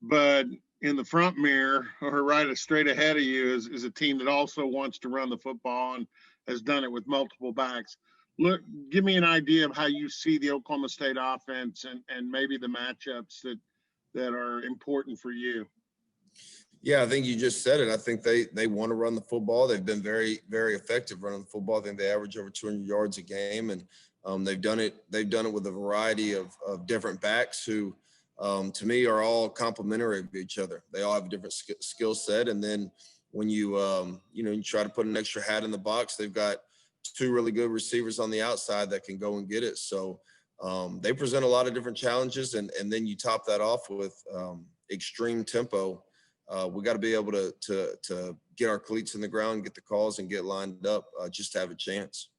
but in the front mirror, or right straight ahead of you, is a team that also wants to run the football and has done it with multiple backs. Look, give me an idea of how you see the Oklahoma State offense and maybe the matchups that are important for you. Yeah, I think you just said it. I think they want to run the football. They've been very, very effective running the football. I think they average over 200 yards a game, and they've done it with a variety of different backs who, to me, are all complementary of each other. They all have a different skill set, and then when you try to put an extra hat in the box, they've got two really good receivers on the outside that can go and get it. So they present a lot of different challenges, and then you top that off with extreme tempo. We got to be able to get our cleats in the ground, get the calls, and get lined up just to have a chance.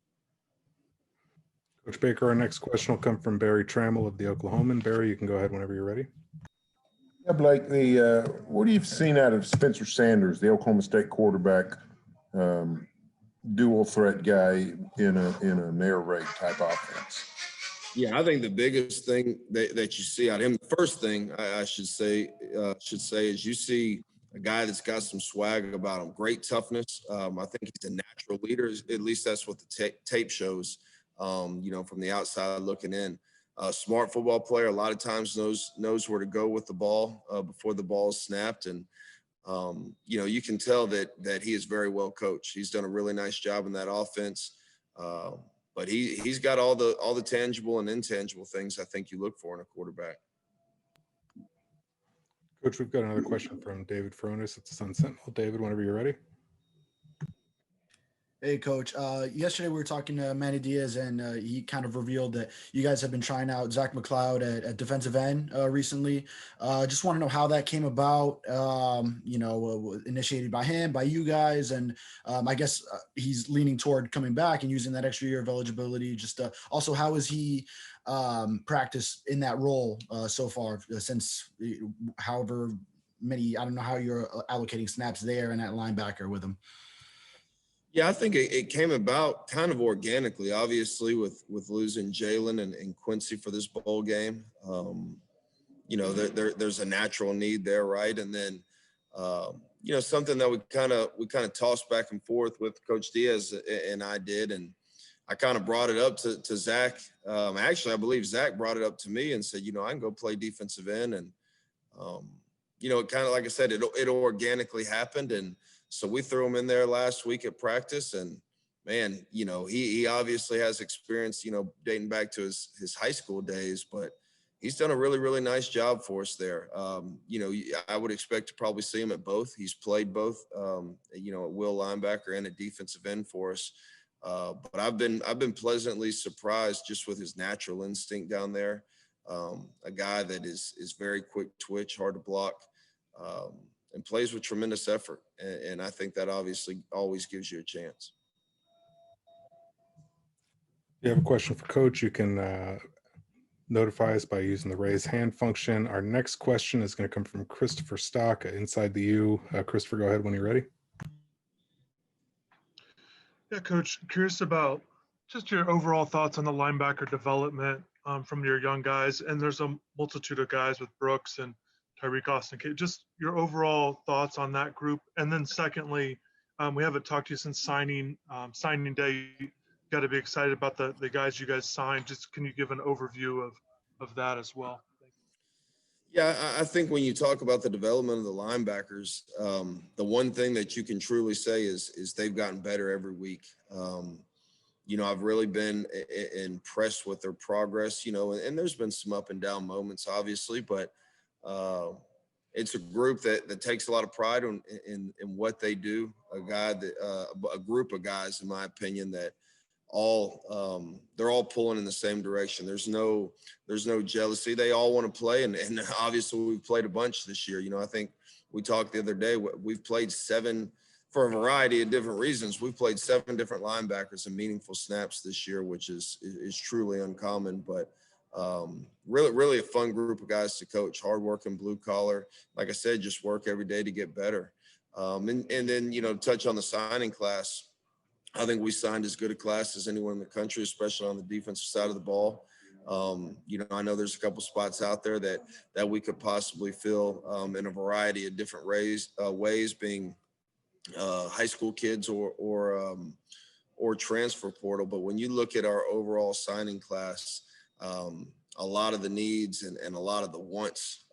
Coach Baker, our next question will come from Barry Trammell of the Oklahoman. Barry, you can go ahead whenever you're ready. Yeah, Blake, what have you seen out of Spencer Sanders, the Oklahoma State quarterback, dual threat guy in an air raid type offense? Yeah, I think the biggest thing that you see out of him, the first thing I should say is you see a guy that's got some swag about him, great toughness. I think he's a natural leader. At least that's what the tape shows, from the outside looking in. Smart football player, a lot of times knows where to go with the ball before the ball is snapped. And, you can tell that he is very well coached. He's done a really nice job in that offense. But he's got all the tangible and intangible things I think you look for in a quarterback. Coach, we've got another question from David Furones at the Sun Sentinel. David, whenever you're ready. Hey, Coach. Yesterday we were talking to Manny Diaz, and he kind of revealed that you guys have been trying out Zach McLeod at defensive end recently. Just want to know how that came about, initiated by him, by you guys, and I guess he's leaning toward coming back and using that extra year of eligibility. Just also, how has he practiced in that role so far since however many, I don't know how you're allocating snaps there and at linebacker with him. Yeah, I think it came about kind of organically, obviously, with losing Jalen and Quincy for this bowl game. There's a natural need there, right? And then, something that we kind of tossed back and forth with Coach Diaz and I did, and I kind of brought it up to Zach. Actually, I believe Zach brought it up to me and said, I can go play defensive end, and it kind of, like I said, it organically happened, and so we threw him in there last week at practice, and man, he obviously has experience, dating back to his high school days, but he's done a really, really nice job for us there. I would expect to probably see him at both. He's played both, at will linebacker and a defensive end for us. But I've been pleasantly surprised just with his natural instinct down there. A guy that is very quick twitch, hard to block, and plays with tremendous effort. And I think that obviously always gives you a chance. If you have a question for Coach, you can notify us by using the raise hand function. Our next question is going to come from Christopher Stock inside the U. Christopher, go ahead when you're ready. Yeah, Coach, curious about just your overall thoughts on the linebacker development from your young guys. And there's a multitude of guys with Brooks and Tyreek Austin. Just your overall thoughts on that group. And then secondly, we haven't talked to you since signing day. You got to be excited about the guys you guys signed. Just can you give an overview of that as well? Yeah, I think when you talk about the development of the linebackers, the one thing that you can truly say is they've gotten better every week. I've really been impressed with their progress, and there's been some up and down moments, obviously, but it's a group that takes a lot of pride in what they do. A group of guys, in my opinion, that they're all pulling in the same direction. There's no jealousy. They all want to play. And obviously we've played a bunch this year. I think we talked the other day, we've played 7 for a variety of different reasons. We've played 7 different linebackers in meaningful snaps this year, which is truly uncommon, but really, really a fun group of guys to coach, hardworking, blue collar. Like I said, just work every day to get better. And then, touch on the signing class. I think we signed as good a class as anyone in the country, especially on the defensive side of the ball. I know there's a couple spots out there that we could possibly fill in a variety of different ways, being high school kids or transfer portal. But when you look at our overall signing class, a lot of the needs and a lot of the wants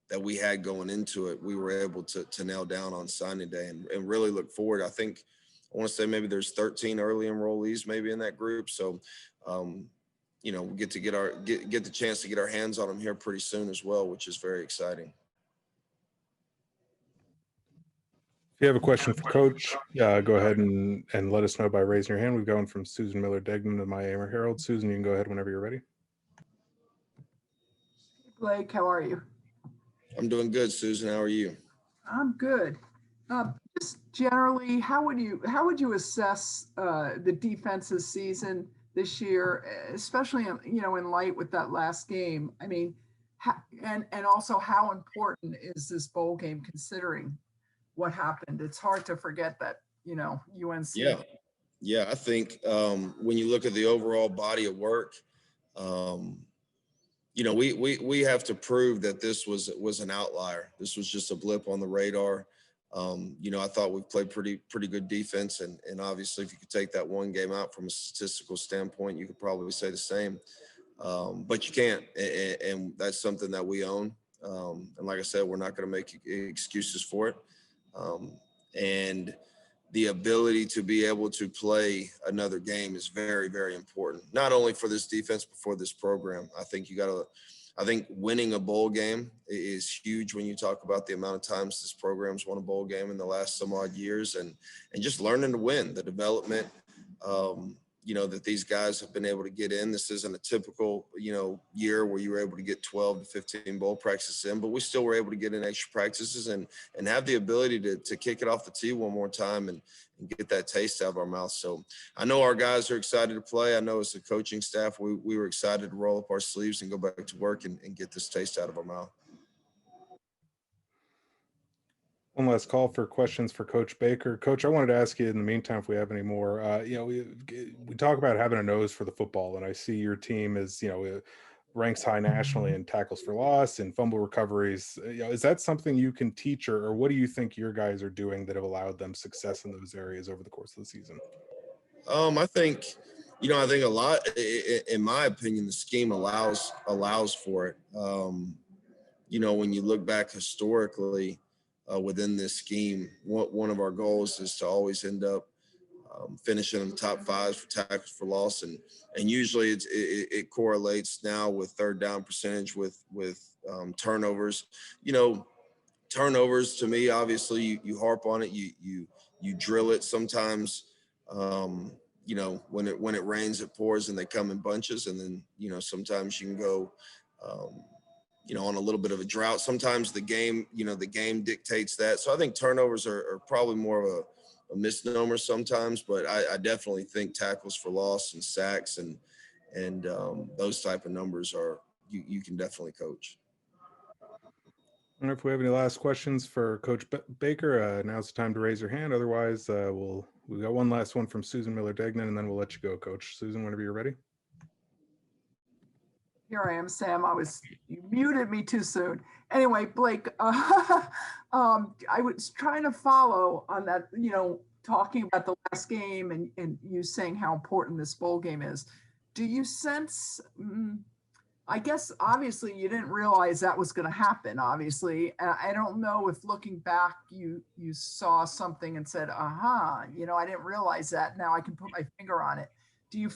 that we had going into it, we were able to nail down on signing day and really look forward. I think I want to say maybe there's 13 early enrollees maybe in that group. So, we get to get the chance to get our hands on them here pretty soon as well, which is very exciting. If you have a question for Coach, go ahead and let us know by raising your hand. We've gone from Susan Miller-Degnan to Miami Herald. Susan, you can go ahead whenever you're ready. Blake, how are you? I'm doing good, Susan. How are you? I'm good. Just generally, how would you assess the defense's season this year, especially in light with that last game? I mean, and also how important is this bowl game considering what happened? It's hard to forget that UNC. Yeah. I think when you look at the overall body of work, we have to prove that this was an outlier. This was just a blip on the radar. I thought we played pretty good defense, and obviously if you could take that one game out from a statistical standpoint, you could probably say the same. But you can't, and that's something that we own. And like I said, we're not going to make excuses for it. And the ability to be able to play another game is very, very important, not only for this defense, but for this program. I think winning a bowl game is huge when you talk about the amount of times this program's won a bowl game in the last some odd years, and just learning to win, the development, that these guys have been able to get in. This isn't a typical, year where you were able to get 12 to 15 bowl practices in, but we still were able to get in extra practices and have the ability to kick it off the tee one more time and get that taste out of our mouth. So I know our guys are excited to play. I know as a coaching staff, we were excited to roll up our sleeves and go back to work and get this taste out of our mouth. One last call for questions for Coach Baker. Coach, I wanted to ask you in the meantime if we have any more. We talk about having a nose for the football, and I see your team is ranks high nationally in tackles for loss and fumble recoveries. Is that something you can teach, or what do you think your guys are doing that have allowed them success in those areas over the course of the season? I think a lot, in my opinion, the scheme allows for it. When you look back historically, within this scheme, one of our goals is to always end up finishing in the top 5 for tackles for loss, and usually it correlates now with third down percentage with turnovers. Turnovers to me, obviously you harp on it, you drill it. Sometimes when it rains it pours and they come in bunches, and then sometimes you can go on a little bit of a drought. Sometimes the game dictates that. So I think turnovers are probably more of a misnomer sometimes, but I definitely think tackles for loss and sacks and those type of numbers are you can definitely coach. I don't know if we have any last questions for Coach Baker. Now's the time to raise your hand. Otherwise, we got one last one from Susan Miller-Degnan, and then we'll let you go, Coach. Susan, whenever you're ready. Here I am, Sam. You muted me too soon. Anyway, Blake, I was trying to follow on that, talking about the last game and you saying how important this bowl game is. Do you sense, I guess, obviously you didn't realize that was going to happen, obviously. I don't know if looking back, you saw something and said, I didn't realize that. Now I can put my finger on it. Do you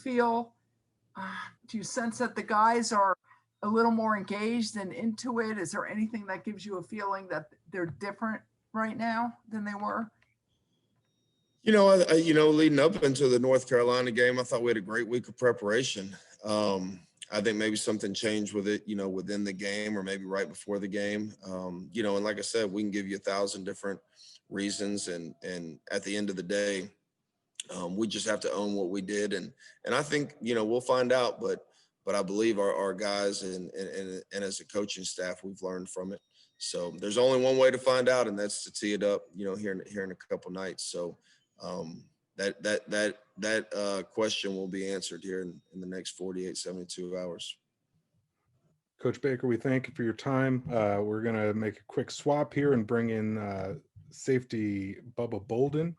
sense that the guys are a little more engaged and into it? Is there anything that gives you a feeling that they're different right now than they were? Leading up into the North Carolina game, I thought we had a great week of preparation. I think maybe something changed with it, within the game or maybe right before the game. And like I said, we can give you 1,000 different reasons. And at the end of the day, we just have to own what we did. And I think, we'll find out, but I believe our guys and as a coaching staff, we've learned from it. So there's only one way to find out, and that's to tee it up, here in a couple nights. So that question will be answered here in the next 48, 72 hours. Coach Baker, we thank you for your time. We're going to make a quick swap here and bring in safety Bubba Bolden.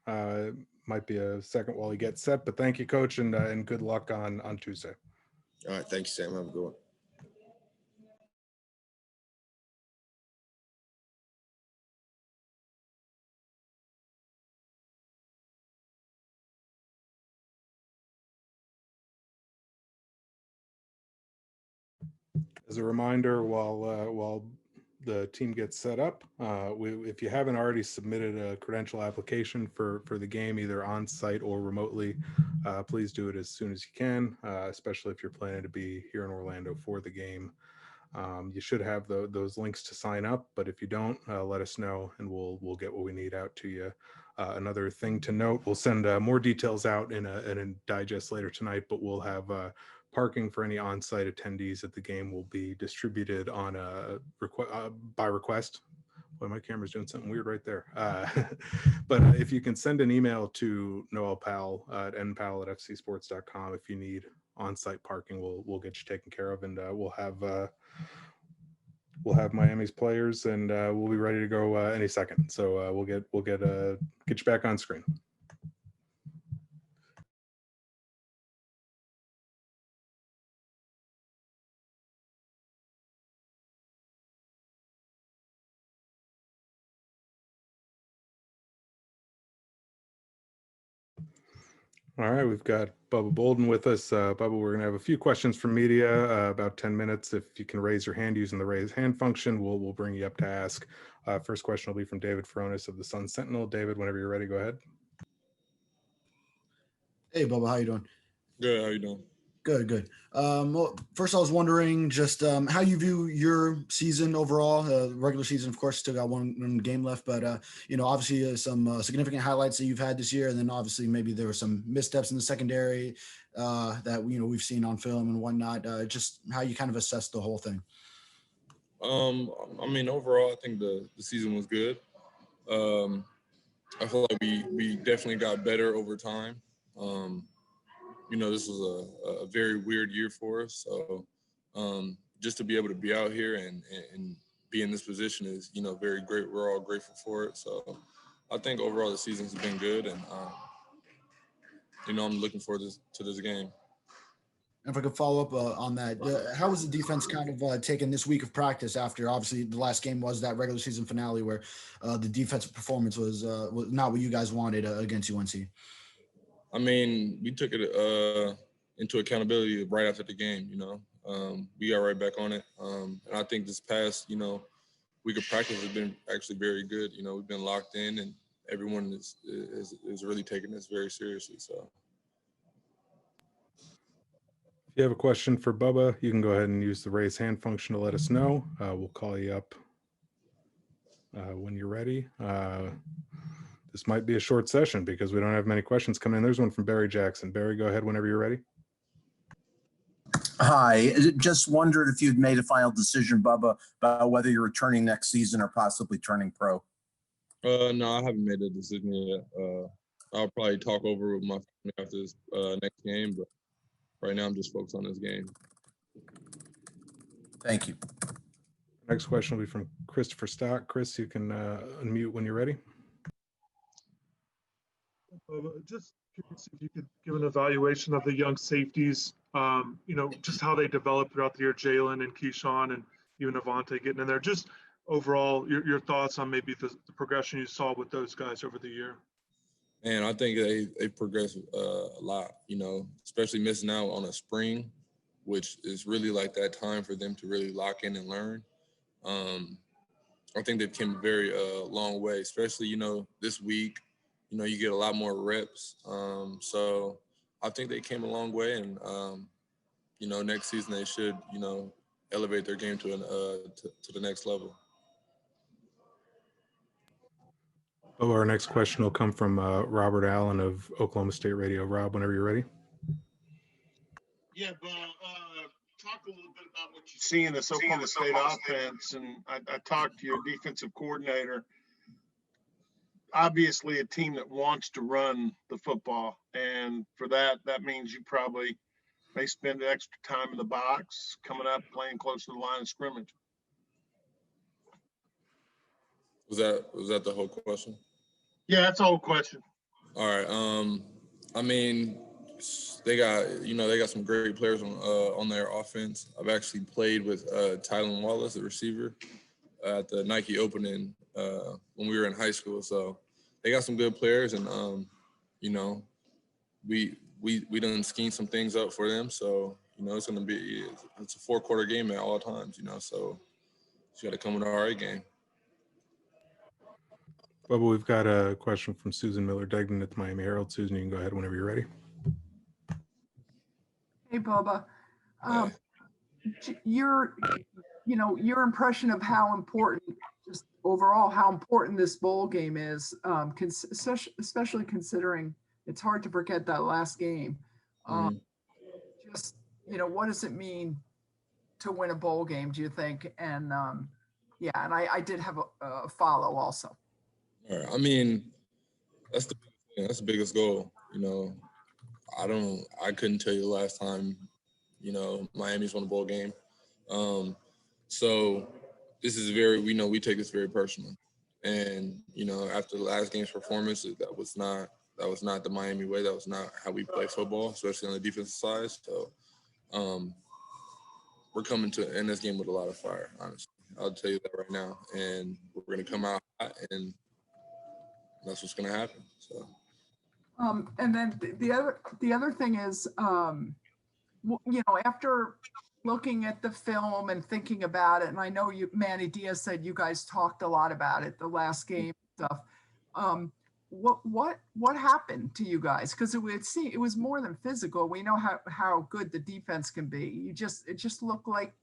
Might be a second while he gets set, but thank you, Coach, and good luck on Tuesday. All right. Thank you, Sam. Have a good one. As a reminder, while the team gets set up, if you haven't already submitted a credential application for the game, either on site or remotely, please do it as soon as you can, especially if you're planning to be here in Orlando for the game. You should have those links to sign up, but if you don't, let us know and we'll get what we need out to you. Another thing to note, we'll send more details out in a digest later tonight, but we'll have parking for any on-site attendees at the game will be distributed on by request. Boy, my camera's doing something weird right there. But if you can send an email to Noel Powell at npowell@fcsports.com if you need on-site parking, we'll get you taken care of, and we'll have Miami's players, and we'll be ready to go any second. So we'll get you back on screen. All right, we've got Bubba Bolden with us. Bubba, we're going to have a few questions from media, about 10 minutes. If you can raise your hand using the raise hand function, we'll bring you up to ask. First question will be from David Furonis of the Sun Sentinel. David, whenever you're ready, go ahead. Hey, Bubba, how you doing? Good, how you doing? Good. Well, first I was wondering just how you view your season overall. Regular season, of course, still got one game left, but obviously some significant highlights that you've had this year, and then obviously maybe there were some missteps in the secondary that we've seen on film and whatnot. Just how you kind of assess the whole thing. Overall, I think the season was good. I feel like we definitely got better over time. This was a very weird year for us. So just to be able to be out here and be in this position is, very great. We're all grateful for it. So I think overall the season's been good. And, I'm looking forward to this game. If I could follow up on that, how was the defense kind of taking this week of practice after obviously the last game was that regular season finale where the defensive performance was not what you guys wanted against UNC? I mean, we took it into accountability right after the game. We got right back on it, and I think this past week of practice has been actually very good. We've been locked in, and everyone is really taking this very seriously. So. If you have a question for Bubba, you can go ahead and use the raise hand function to let us know. We'll call you up when you're ready. This might be a short session because we don't have many questions coming in. There's one from Barry Jackson. Barry, go ahead whenever you're ready. Hi, just wondered if you'd made a final decision, Bubba, about whether you're returning next season or possibly turning pro. No, I haven't made a decision yet. I'll probably talk over with my family after this next game, but right now I'm just focused on this game. Thank you. Next question will be from Christopher Stock. Chris, you can unmute when you're ready. Just curious if you could give an evaluation of the young safeties, just how they developed throughout the year, Jalen and Keyshawn and even Avante getting in there. Just overall, your thoughts on maybe the progression you saw with those guys over the year. And I think they progressed a lot, especially missing out on a spring, which is really like that time for them to really lock in and learn. I think they've come a very long way, especially, this week, you get a lot more reps. So I think they came a long way, and, next season they should, elevate their game to the next level. Oh, our next question will come from Robert Allen of Oklahoma State Radio. Rob, whenever you're ready. Yeah, but talk a little bit about what you see in this Oklahoma State offense. And I talked to your defensive coordinator. Obviously, a team that wants to run the football. And for that means you probably may spend extra time in the box, coming up, playing close to the line of scrimmage. Was that the whole question? Yeah, that's the whole question. All right. I mean, they got some great players on their offense. I've actually played with Tylan Wallace, the receiver, at the Nike Opening when we were in high school. So they got some good players, and we done schemed some things up for them. So it's a 4-quarter game at all times. So you got to come with our A game. Bubba, we've got a question from Susan Miller-Degnan at the Miami Herald. Susan, you can go ahead whenever you're ready. Hey, Bubba. Your impression of how important, just overall, how important this bowl game is, especially considering it's hard to forget that last game. Just, what does it mean to win a bowl game, do you think? And and I did have a follow also. All right. I mean, that's the biggest goal. I couldn't tell you the last time, Miami's won a bowl game. So this is we take this very personal. And, after the last game's performance, that was not the Miami way. That was not how we play football, especially on the defensive side. So we're coming to end this game with a lot of fire, honestly. I'll tell you that right now. And we're going to come out hot, and that's what's going to happen. So. And then the other thing is, after looking at the film and thinking about it, and I know Manny Diaz said you guys talked a lot about it, the last game stuff. What happened to you guys? Because it was more than physical. We know how good the defense can be. It just looked like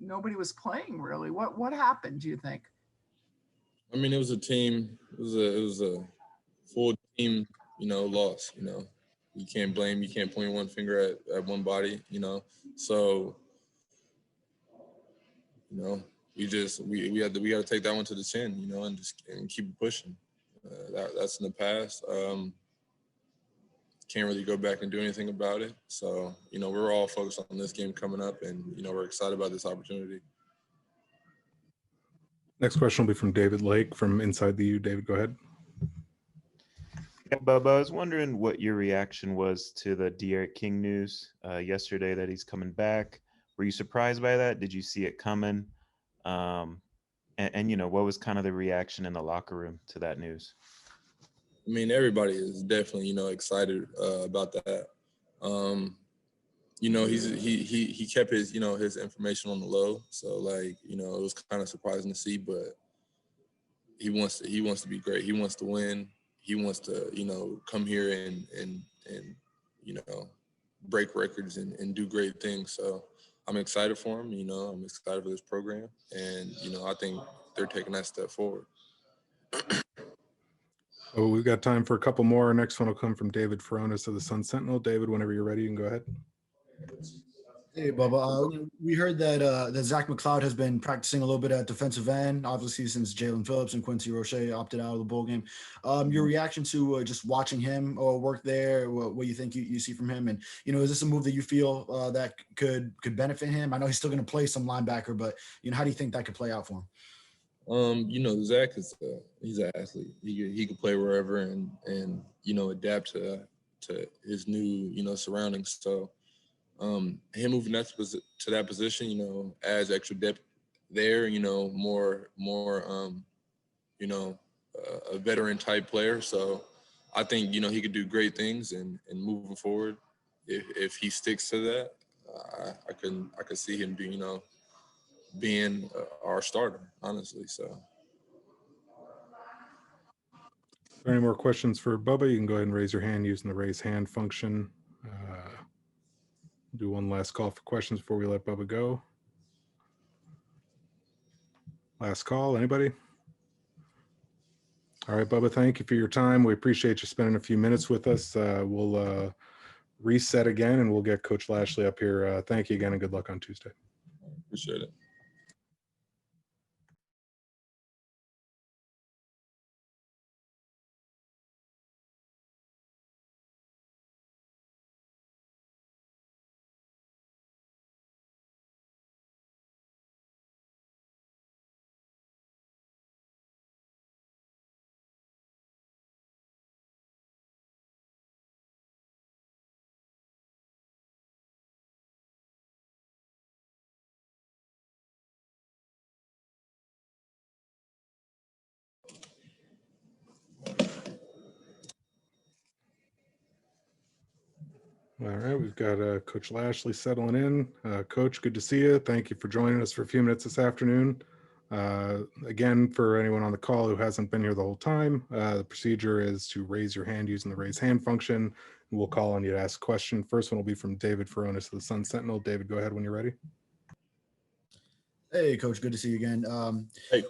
nobody was playing really. What happened, do you think? I mean, it was a team. It was a full team, loss. You can't point one finger at one body. So we got to take that one to the chin, and keep pushing. That's in the past. Can't really go back and do anything about it. So we're all focused on this game coming up, and we're excited about this opportunity. Next question will be from David Lake from Inside the U. David, go ahead. Yeah, Bubba, I was wondering what your reaction was to the D'Eriq King news yesterday that he's coming back. Were you surprised by that? Did you see it coming? And what was kind of the reaction in the locker room to that news? I mean, everybody is definitely, excited about that. He kept his, his information on the low. So like, it was kind of surprising to see, but he wants to be great. He wants to win. He wants to, come here and break records and do great things. So I'm excited for him. I'm excited for this program, and I think they're taking that step forward. Oh, we've got time for a couple more. Our next one will come from David Furones of the Sun Sentinel. David, whenever you're ready, you can go ahead. Hey, Bubba. We heard that Zach McLeod has been practicing a little bit at defensive end, obviously since Jalen Phillips and Quincy Roche opted out of the bowl game. Your reaction to just watching him work there, what you think you see from him, and is this a move that you feel that could benefit him? I know he's still going to play some linebacker, but how do you think that could play out for him? Zach is he's an athlete. He can play wherever and adapt to his new surroundings. So him moving to that position, adds extra depth there. More a veteran type player. So I think he could do great things and moving forward. If he sticks to that, I could see him being our starter, honestly. So, Are there any more questions for Bubba? You can go ahead and raise your hand using the raise hand function. Do one last call for questions before we let Bubba go. Last call, anybody? All right, Bubba, thank you for your time. We appreciate you spending a few minutes with us. We'll reset again and we'll get Coach Lashlee up here. Thank you again and good luck on Tuesday. Appreciate it. All right, we've got Coach Lashlee settling in. Coach, good to see you. Thank you for joining us for a few minutes this afternoon. Again, for anyone on the call who hasn't been here the whole time, the procedure is to raise your hand using the raise hand function. And we'll call on you to ask a question. First one will be from David Furones of the Sun Sentinel. David, go ahead when you're ready. Hey, Coach, good to see you again. Hey.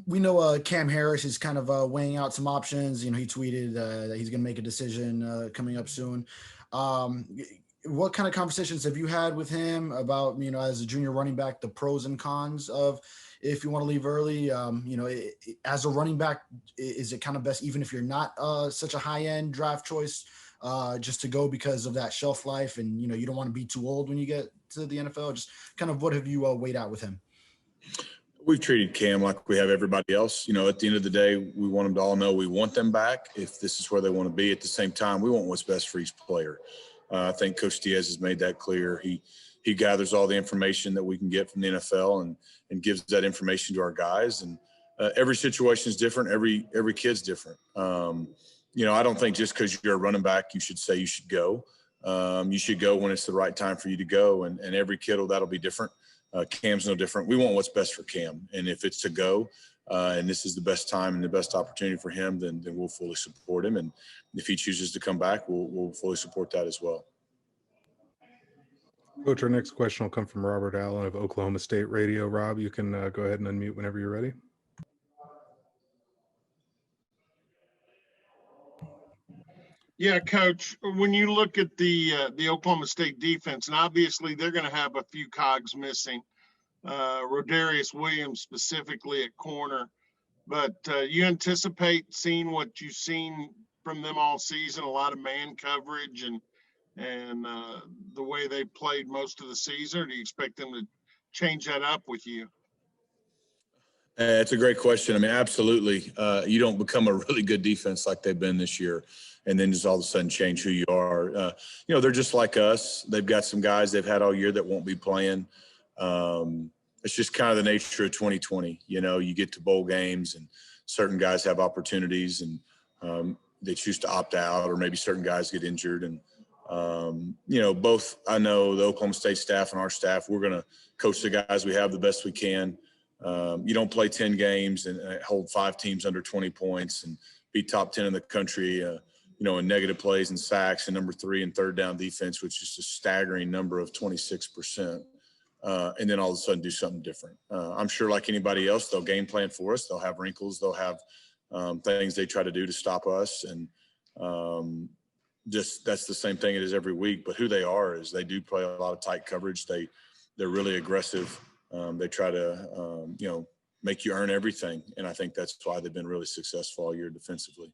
We know Cam Harris is kind of weighing out some options. He tweeted that he's going to make a decision coming up soon. What kind of conversations have you had with him about, as a junior running back, the pros and cons of if you want to leave early? As a running back, is it kind of best, even if you're not such a high-end draft choice, just to go because of that shelf life and, you don't want to be too old when you get to the NFL? Just kind of what have you weighed out with him? We've treated Cam like we have everybody else. At the end of the day, we want them to all know we want them back if this is where they want to be. At the same time, we want what's best for each player. I think Coach Diaz has made that clear. He gathers all the information that we can get from the NFL and gives that information to our guys. And every situation is different. Every kid's different. I don't think just because you're a running back, you should say you should go. You should go when it's the right time for you to go. And every kid, that'll be different. Cam's no different. We want what's best for Cam. And if it's to go and this is the best time and the best opportunity for him, then we'll fully support him. And if he chooses to come back, we'll fully support that as well. Coach, our next question will come from Robert Allen of Oklahoma State Radio. Rob, you can go ahead and unmute whenever you're ready. Yeah, Coach, when you look at the Oklahoma State defense, and obviously they're going to have a few cogs missing, Rodarius Williams specifically at corner, but you anticipate seeing what you've seen from them all season, a lot of man coverage and the way they played most of the season, or do you expect them to change that up with you? It's a great question. I mean, absolutely. You don't become a really good defense like they've been this year and then just all of a sudden change who you are. They're just like us. They've got some guys they've had all year that won't be playing. it's just kind of the nature of 2020. You know, you get to bowl games and certain guys have opportunities and they choose to opt out, or maybe certain guys get injured. And, you know, both, I know the Oklahoma State staff and our staff, we're going to coach the guys we have the best we can. You don't play 10 games and hold 5 teams under 20 points and be top 10 in the country, you know, in negative plays and sacks and number 3 and third down defense, which is a staggering number of 26%. And then all of a sudden do something different. I'm sure like anybody else, they'll game plan for us. They'll have wrinkles. They'll have things they try to do to stop us. And just that's the same thing it is every week. But who they are is they do play a lot of tight coverage. They're really aggressive. They try to, you know, make you earn everything. And I think that's why they've been really successful all year defensively.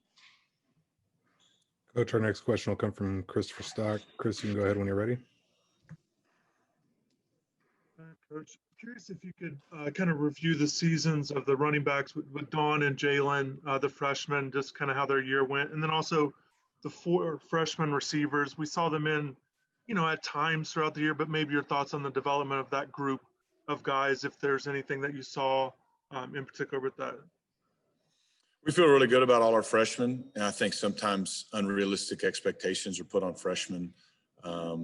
Coach, our next question will come from Christopher Stock. Chris, you can go ahead when you're ready. Coach, curious if you could kind of review the seasons of the running backs with Dunn and Jalen, the freshmen, just kind of how their year went. And then also the 4 freshman receivers. We saw them in, you know, at times throughout the year, but maybe your thoughts on the development of that group of guys, if there's anything that you saw in particular with that. We feel really good about all our freshmen. And I think sometimes unrealistic expectations are put on freshmen.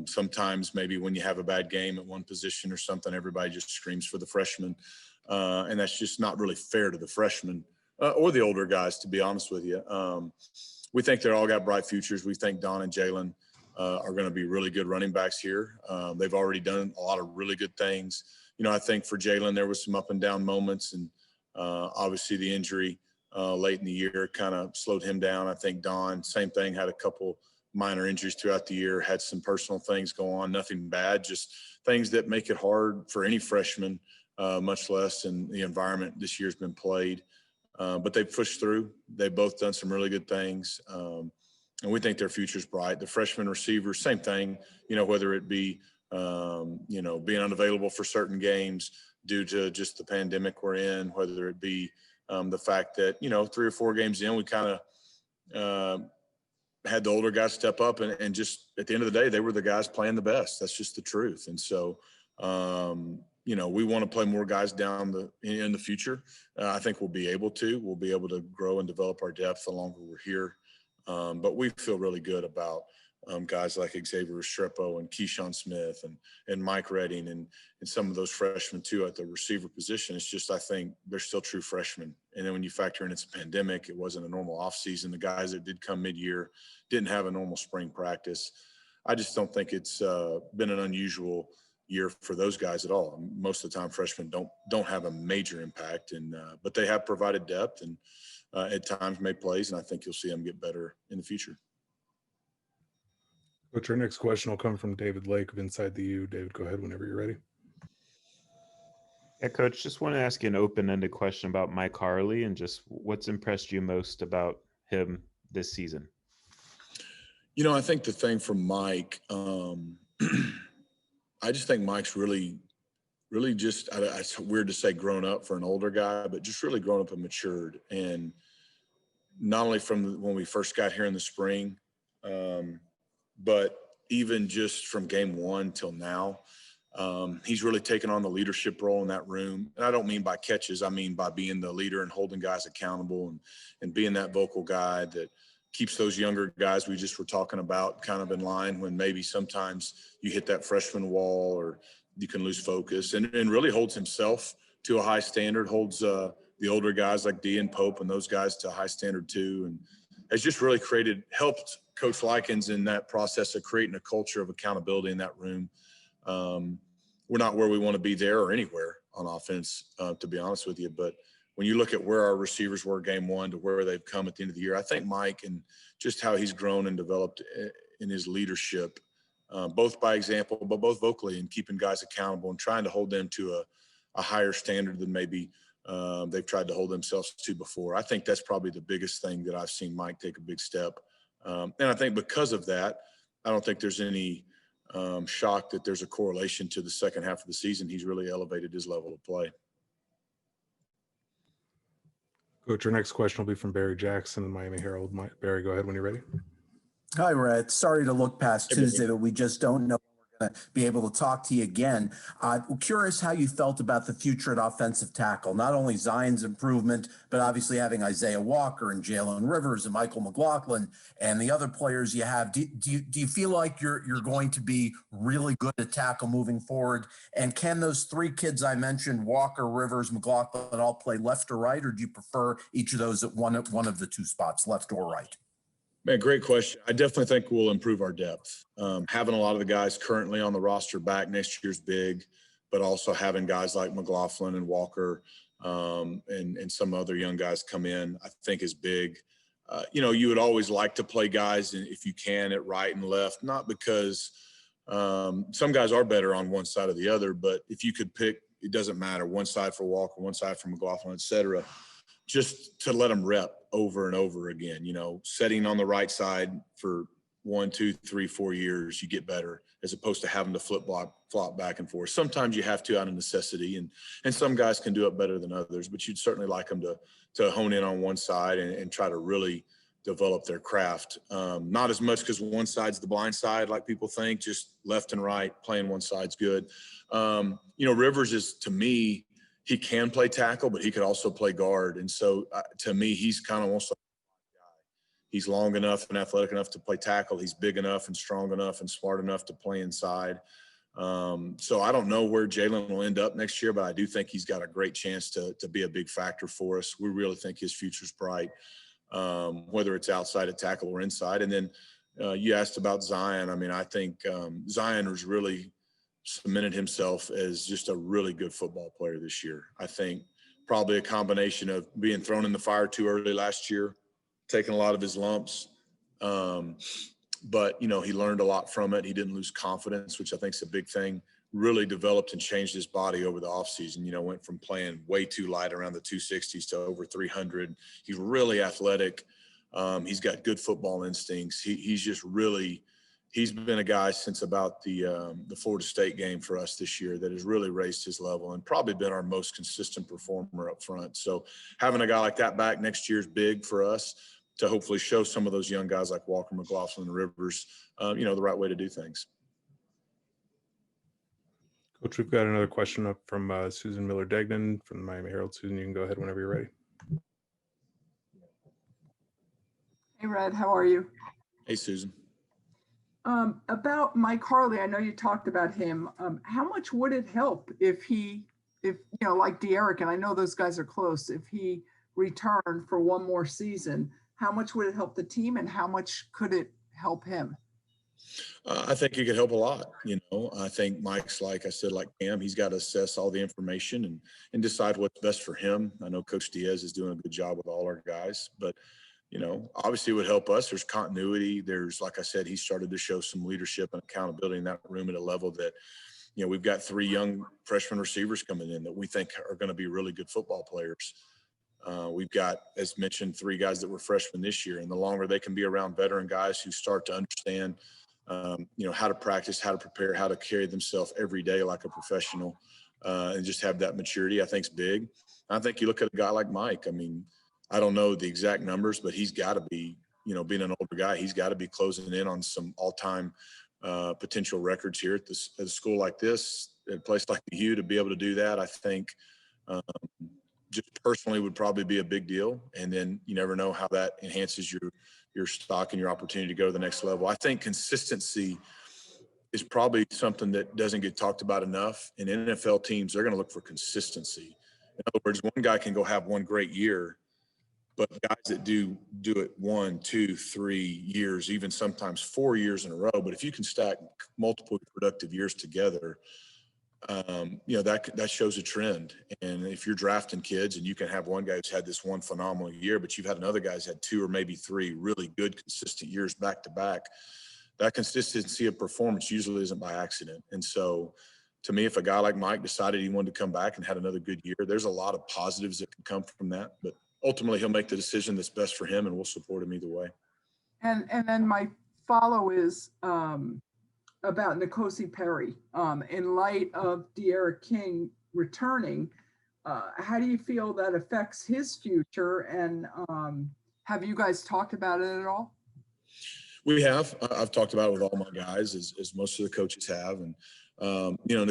Sometimes maybe when you have a bad game at one position or something, everybody just screams for the freshmen. And that's just not really fair to the freshmen or the older guys, to be honest with you. We think they're all got bright futures. We think Don and Jalen are going to be really good running backs here. They've already done a lot of really good things. You know, I think for Jalen, there was some up and down moments, and obviously the injury late in the year kind of slowed him down. I think Don, same thing, had a couple minor injuries throughout the year, had some personal things go on, nothing bad, just things that make it hard for any freshman, much less in the environment this year's been played. But they've pushed through. They've both done some really good things. And we think their future's bright. The freshman receivers, same thing, you know, whether it be, you know, being unavailable for certain games due to just the pandemic we're in, whether it be the fact that, you know, 3 or 4 games in, we kind of had the older guys step up and just at the end of the day, they were the guys playing the best. That's just the truth. And so, you know, we want to play more guys down in the future. I think we'll be able to. We'll be able to grow and develop our depth the longer we're here. But we feel really good about guys like Xavier Restrepo and Keyshawn Smith and Mike Redding and some of those freshmen too at the receiver position. It's just, I think they're still true freshmen. And then when you factor in it's a pandemic, it wasn't a normal offseason. The guys that did come mid-year didn't have a normal spring practice. I just don't think it's been an unusual year for those guys at all. Most of the time freshmen don't have a major impact, and but they have provided depth and at times made plays, and I think you'll see them get better in the future. Coach, our next question will come from David Lake of Inside the U. David, go ahead whenever you're ready. Yeah, Coach, just want to ask you an open-ended question about Mike Harley and just what's impressed you most about him this season. You know, I think the thing for Mike, I just think Mike's really just, it's weird to say grown up for an older guy, but just really grown up and matured. And not only from when we first got here in the spring, but even just from game 1 till now, he's really taken on the leadership role in that room. And I don't mean by catches. I mean by being the leader and holding guys accountable and being that vocal guy that keeps those younger guys we just were talking about kind of in line when maybe sometimes you hit that freshman wall or you can lose focus, and really holds himself to a high standard, holds the older guys like D and Pope and those guys to a high standard too, and has just really helped Coach Likens in that process of creating a culture of accountability in that room. We're not where we want to be there or anywhere on offense, to be honest with you, but when you look at where our receivers were game 1 to where they've come at the end of the year, I think Mike and just how he's grown and developed in his leadership, both by example, but both vocally, and keeping guys accountable and trying to hold them to a higher standard than maybe they've tried to hold themselves to before. I think that's probably the biggest thing that I've seen Mike take a big step. And I think because of that, I don't think there's any shock that there's a correlation to the second half of the season. He's really elevated his level of play. Coach, our next question will be from Barry Jackson in Miami Herald. Barry, go ahead when you're ready. Hi, Rhett. Sorry to look past Tuesday, but we just don't know when we're going to be able to talk to you again. I'm curious how you felt about the future at offensive tackle, not only Zion's improvement, but obviously having Isaiah Walker and Jalen Rivers and Michael McLaughlin and the other players you have. Do you feel like you're going to be really good at tackle moving forward? And can those three kids I mentioned, Walker, Rivers, McLaughlin, all play left or right, or do you prefer each of those at one of the two spots, left or right? Man, great question. I definitely think we'll improve our depth. Having a lot of the guys currently on the roster back next year's big, but also having guys like McLaughlin and Walker and some other young guys come in, I think is big. You would always like to play guys, if you can, at right and left, not because some guys are better on one side or the other, but if you could pick, it doesn't matter, one side for Walker, one side for McLaughlin, et cetera, just to let them rep over and over again. Setting on the right side for 1, 2, 3, 4 years, you get better, as opposed to having to flop back and forth. Sometimes you have to out of necessity, and some guys can do it better than others, but you'd certainly like them to hone in on one side and try to really develop their craft. Not as much because one side's the blind side like people think, just left and right, playing one side's good. Rivers is, to me, he can play tackle, but he could also play guard. And so to me, he's kind of almost like a guy. He's long enough and athletic enough to play tackle. He's big enough and strong enough and smart enough to play inside. So I don't know where Jalen will end up next year, but I do think he's got a great chance to be a big factor for us. We really think his future's bright, whether it's outside of tackle or inside. And then you asked about Zion. I mean, I think Zion was really cemented himself as just a really good football player this year. I think probably a combination of being thrown in the fire too early last year, taking a lot of his lumps. But, he learned a lot from it. He didn't lose confidence, which I think is a big thing. Really developed and changed his body over the offseason. Went from playing way too light around the 260s to over 300. He's really athletic. He's got good football instincts. He's been a guy since about the Florida State game for us this year that has really raised his level and probably been our most consistent performer up front. So having a guy like that back next year is big for us to hopefully show some of those young guys like Walker, McLaughlin, and Rivers, the right way to do things. Coach, we've got another question up from Susan Miller-Degnan from the Miami Herald. Susan, you can go ahead whenever you're ready. Hey, Rhett, how are you? Hey, Susan. About Mike Harley, I know you talked about him. How much would it help if like De'Eric, and I know those guys are close, if he returned for one more season, how much would it help the team and how much could it help him? I think it could help a lot. I think Mike's, like I said, like Cam, he's got to assess all the information and decide what's best for him. I know Coach Diaz is doing a good job with all our guys, but obviously it would help us. There's continuity. There's, like I said, he started to show some leadership and accountability in that room at a level that, we've got 3 young freshman receivers coming in that we think are going to be really good football players. We've got, as mentioned, 3 guys that were freshmen this year, and the longer they can be around veteran guys who start to understand, how to practice, how to prepare, how to carry themselves every day like a professional, and just have that maturity, I think is big. I think you look at a guy like Mike. I mean, I don't know the exact numbers, but he's got to be, being an older guy, he's got to be closing in on some all-time potential records here at a school like this, at a place like the U, to be able to do that. I think just personally would probably be a big deal. And then you never know how that enhances your stock and your opportunity to go to the next level. I think consistency is probably something that doesn't get talked about enough. And NFL teams, they're going to look for consistency. In other words, one guy can go have one great year, but guys that do it 1, 2, 3 years, even sometimes 4 years in a row. But if you can stack multiple productive years together, that shows a trend. And if you're drafting kids and you can have one guy who's had this one phenomenal year, but you've had another guy who's had 2 or maybe 3 really good, consistent years back to back, that consistency of performance usually isn't by accident. And so to me, if a guy like Mike decided he wanted to come back and had another good year, there's a lot of positives that can come from that. But ultimately, he'll make the decision that's best for him, and we'll support him either way. And then my follow is about N'Kosi Perry. In light of De'Eric King returning, how do you feel that affects his future? And have you guys talked about it at all? We have. I've talked about it with all my guys, as most of the coaches have. And,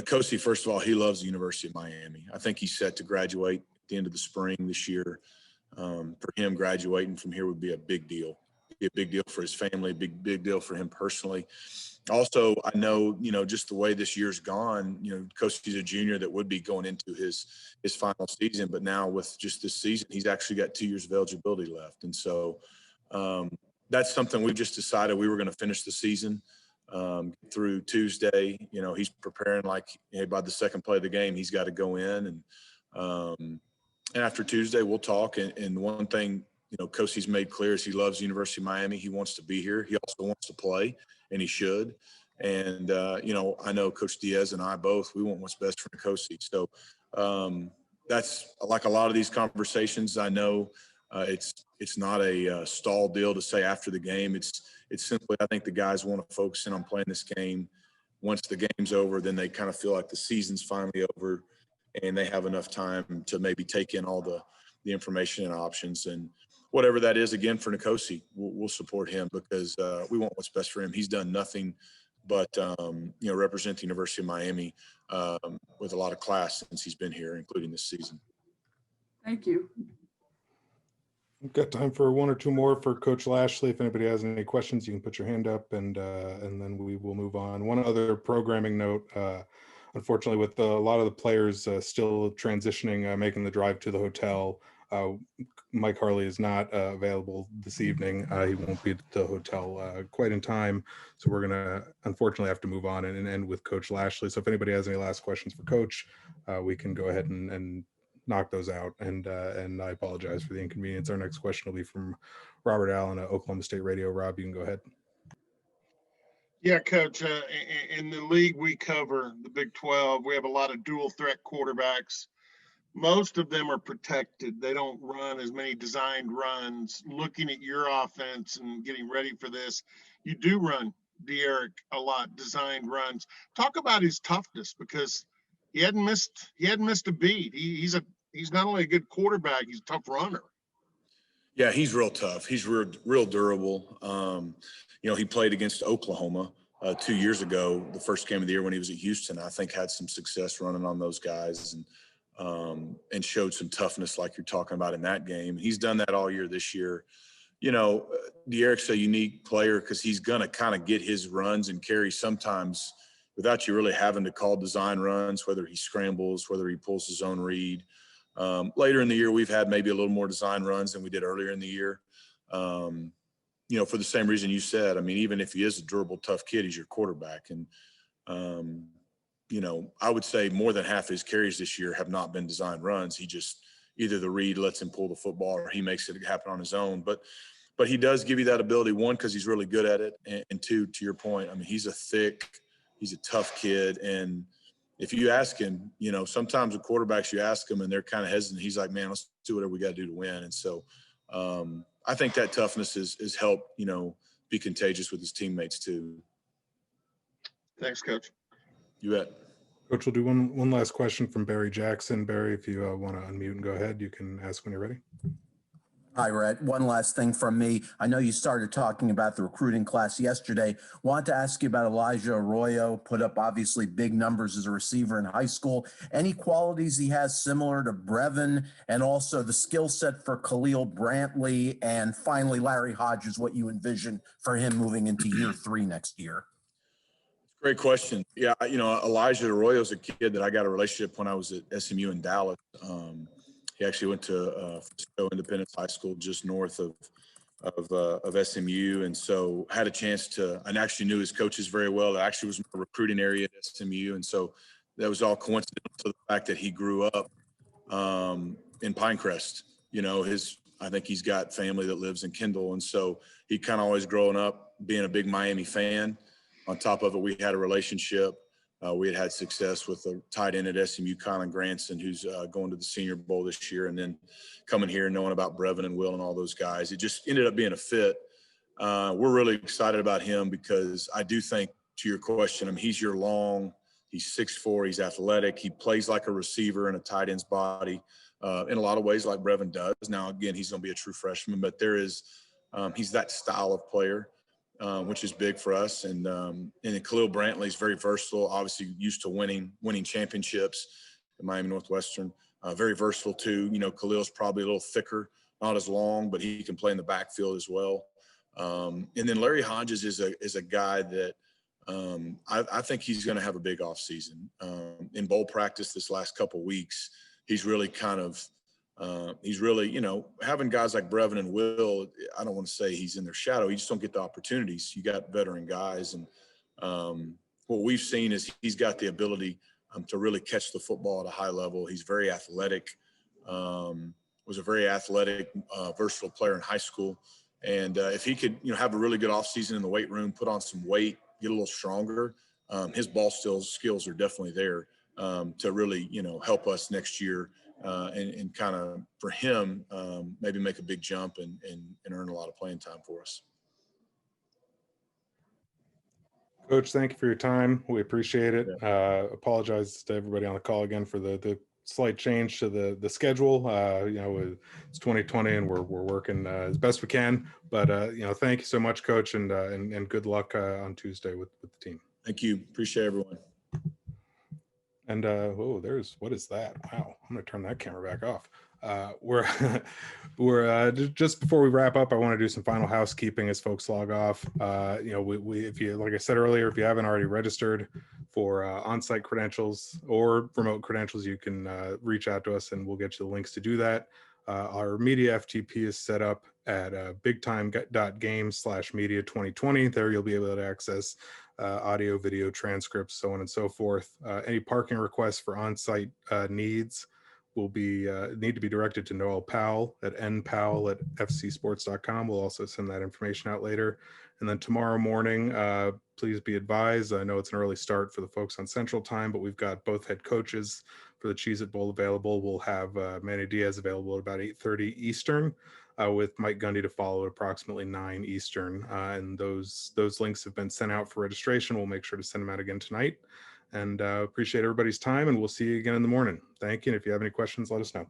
Kasey, first of all, he loves the University of Miami. I think he's set to graduate at the end of the spring this year. For him, graduating from here would be a big deal. Be a big deal for his family, big deal for him personally. Also, I know, just the way this year's gone, Kasey's a junior that would be going into his final season. But now with just this season, he's actually got 2 years of eligibility left. And so, that's something we've just decided we were going to finish the season through Tuesday. He's preparing like, hey, by the second play of the game, he's got to go in. And after Tuesday, we'll talk. And one thing, Kasey's made clear is he loves the University of Miami. He wants to be here. He also wants to play, and he should. And, I know Coach Diaz and I both, we want what's best for Kasey. So that's like a lot of these conversations. I know it's not a stall deal to say after the game. It's simply, I think the guys want to focus in on playing this game. Once the game's over, then they kind of feel like the season's finally over and they have enough time to maybe take in all the information and options. And whatever that is, again, for Kasey, we'll support him because we want what's best for him. He's done nothing but, represent the University of Miami with a lot of class since he's been here, including this season. Thank you. We've got time for 1 or 2 more for Coach Lashlee. If anybody has any questions, you can put your hand up and then we will move on. One other programming note, unfortunately, with a lot of the players still transitioning, making the drive to the hotel, Mike Harley is not available this evening. He won't be at the hotel quite in time. So we're going to unfortunately have to move on and end with Coach Lashlee. So if anybody has any last questions for Coach, we can go ahead and knock those out. And I apologize for the inconvenience. Our next question will be from Robert Allen at Oklahoma State Radio. Rob, you can go ahead. Yeah, Coach, in the league we cover, the Big 12, we have a lot of dual threat quarterbacks. Most of them are protected. They don't run as many designed runs. Looking at your offense and getting ready for this, you do run De'Aaron a lot, designed runs. Talk about his toughness because he hadn't missed a beat. He's not only a good quarterback, he's a tough runner. Yeah, he's real tough. He's real durable. He played against Oklahoma 2 years ago, the first game of the year when he was at Houston. I think had some success running on those guys and showed some toughness like you're talking about in that game. He's done that all year this year. De'Aaron's a unique player because he's going to kind of get his runs and carries sometimes without you really having to call design runs, whether he scrambles, whether he pulls his own read. Later in the year, we've had maybe a little more design runs than we did earlier in the year. For the same reason you said. I mean, even if he is a durable, tough kid, he's your quarterback. And, I would say more than half his carries this year have not been design runs. He just either the read lets him pull the football or he makes it happen on his own. But he does give you that ability, one, because he's really good at it. And two, to your point, I mean, he's a tough kid. And if you ask him, sometimes with quarterbacks, you ask him and they're kind of hesitant. He's like, man, let's do whatever we got to do to win. And so I think that toughness is helped, be contagious with his teammates too. Thanks, Coach. You bet. Coach, we'll do one last question from Barry Jackson. Barry, if you want to unmute and go ahead, you can ask when you're ready. Hi, Rhett. One last thing from me. I know you started talking about the recruiting class yesterday. Want to ask you about Elijah Arroyo. Put up obviously big numbers as a receiver in high school. Any qualities he has similar to Brevin, and also the skill set for Khalil Brantley, and finally Larry Hodges, what you envision for him moving into year 3 next year? Great question. Yeah, Elijah Arroyo is a kid that I got a relationship when I was at SMU in Dallas. He actually went to Frisco Independence High School just north of SMU, and so had a chance to, and actually knew his coaches very well. That actually was my recruiting area at SMU, and so that was all coincidental to the fact that he grew up in Pinecrest. I think he's got family that lives in Kendall, and so he kind of always growing up being a big Miami fan. On top of it, we had a relationship. We had success with a tight end at SMU, Colin Granson, who's going to the Senior Bowl this year, and then coming here and knowing about Brevin and Will and all those guys. It just ended up being a fit. We're really excited about him because I do think, to your question, he's your long, he's 6'4", he's athletic, he plays like a receiver in a tight end's body in a lot of ways like Brevin does. Now, again, he's going to be a true freshman, but he's that style of player. which is big for us. And then Khalil Brantley's very versatile, obviously used to winning championships at Miami Northwestern. Very versatile too. You know, Khalil's probably a little thicker, not as long, but he can play in the backfield as well. And then Larry Hodges is a guy that I think he's going to have a big offseason. In bowl practice this last couple of weeks, he's really you know, having guys like Brevin and Will, I don't want to say he's in their shadow. You just don't get the opportunities. You got veteran guys. And what we've seen is he's got the ability to really catch the football at a high level. He's very athletic, was a very athletic, versatile player in high school. And if he could, you know, have a really good offseason in the weight room, put on some weight, get a little stronger, his ball skills are definitely there to really, you know, help us next year and kind of for him maybe make a big jump and earn a lot of playing time for us. Coach, thank you for your time. We appreciate it. Apologize to everybody on the call again for the slight change to the schedule. You know, it's 2020 and we're working as best we can. But you know, thank you so much, Coach, and good luck on Tuesday with the team. Thank you. Appreciate everyone. And what is that? Wow, I'm gonna turn that camera back off. We're just before we wrap up, I want to do some final housekeeping as folks log off. You know, if you, like I said earlier, if you haven't already registered for on-site credentials or remote credentials, you can reach out to us and we'll get you the links to do that. Our media FTP is set up at bigtime.game/media2020. There you'll be able to access audio, video, transcripts, so on and so forth. Any parking requests for on-site needs will need to be directed to Noel Powell at npowell@fcsports.com. We'll also send that information out later. And then tomorrow morning, please be advised, I know it's an early start for the folks on Central Time, but we've got both head coaches for the Cheez-It Bowl available. We'll have Manny Diaz available at about 8:30 Eastern, with Mike Gundy to follow at approximately 9 Eastern. And those links have been sent out for registration. We'll make sure to send them out again tonight. And appreciate everybody's time, and we'll see you again in the morning. Thank you. And if you have any questions, let us know.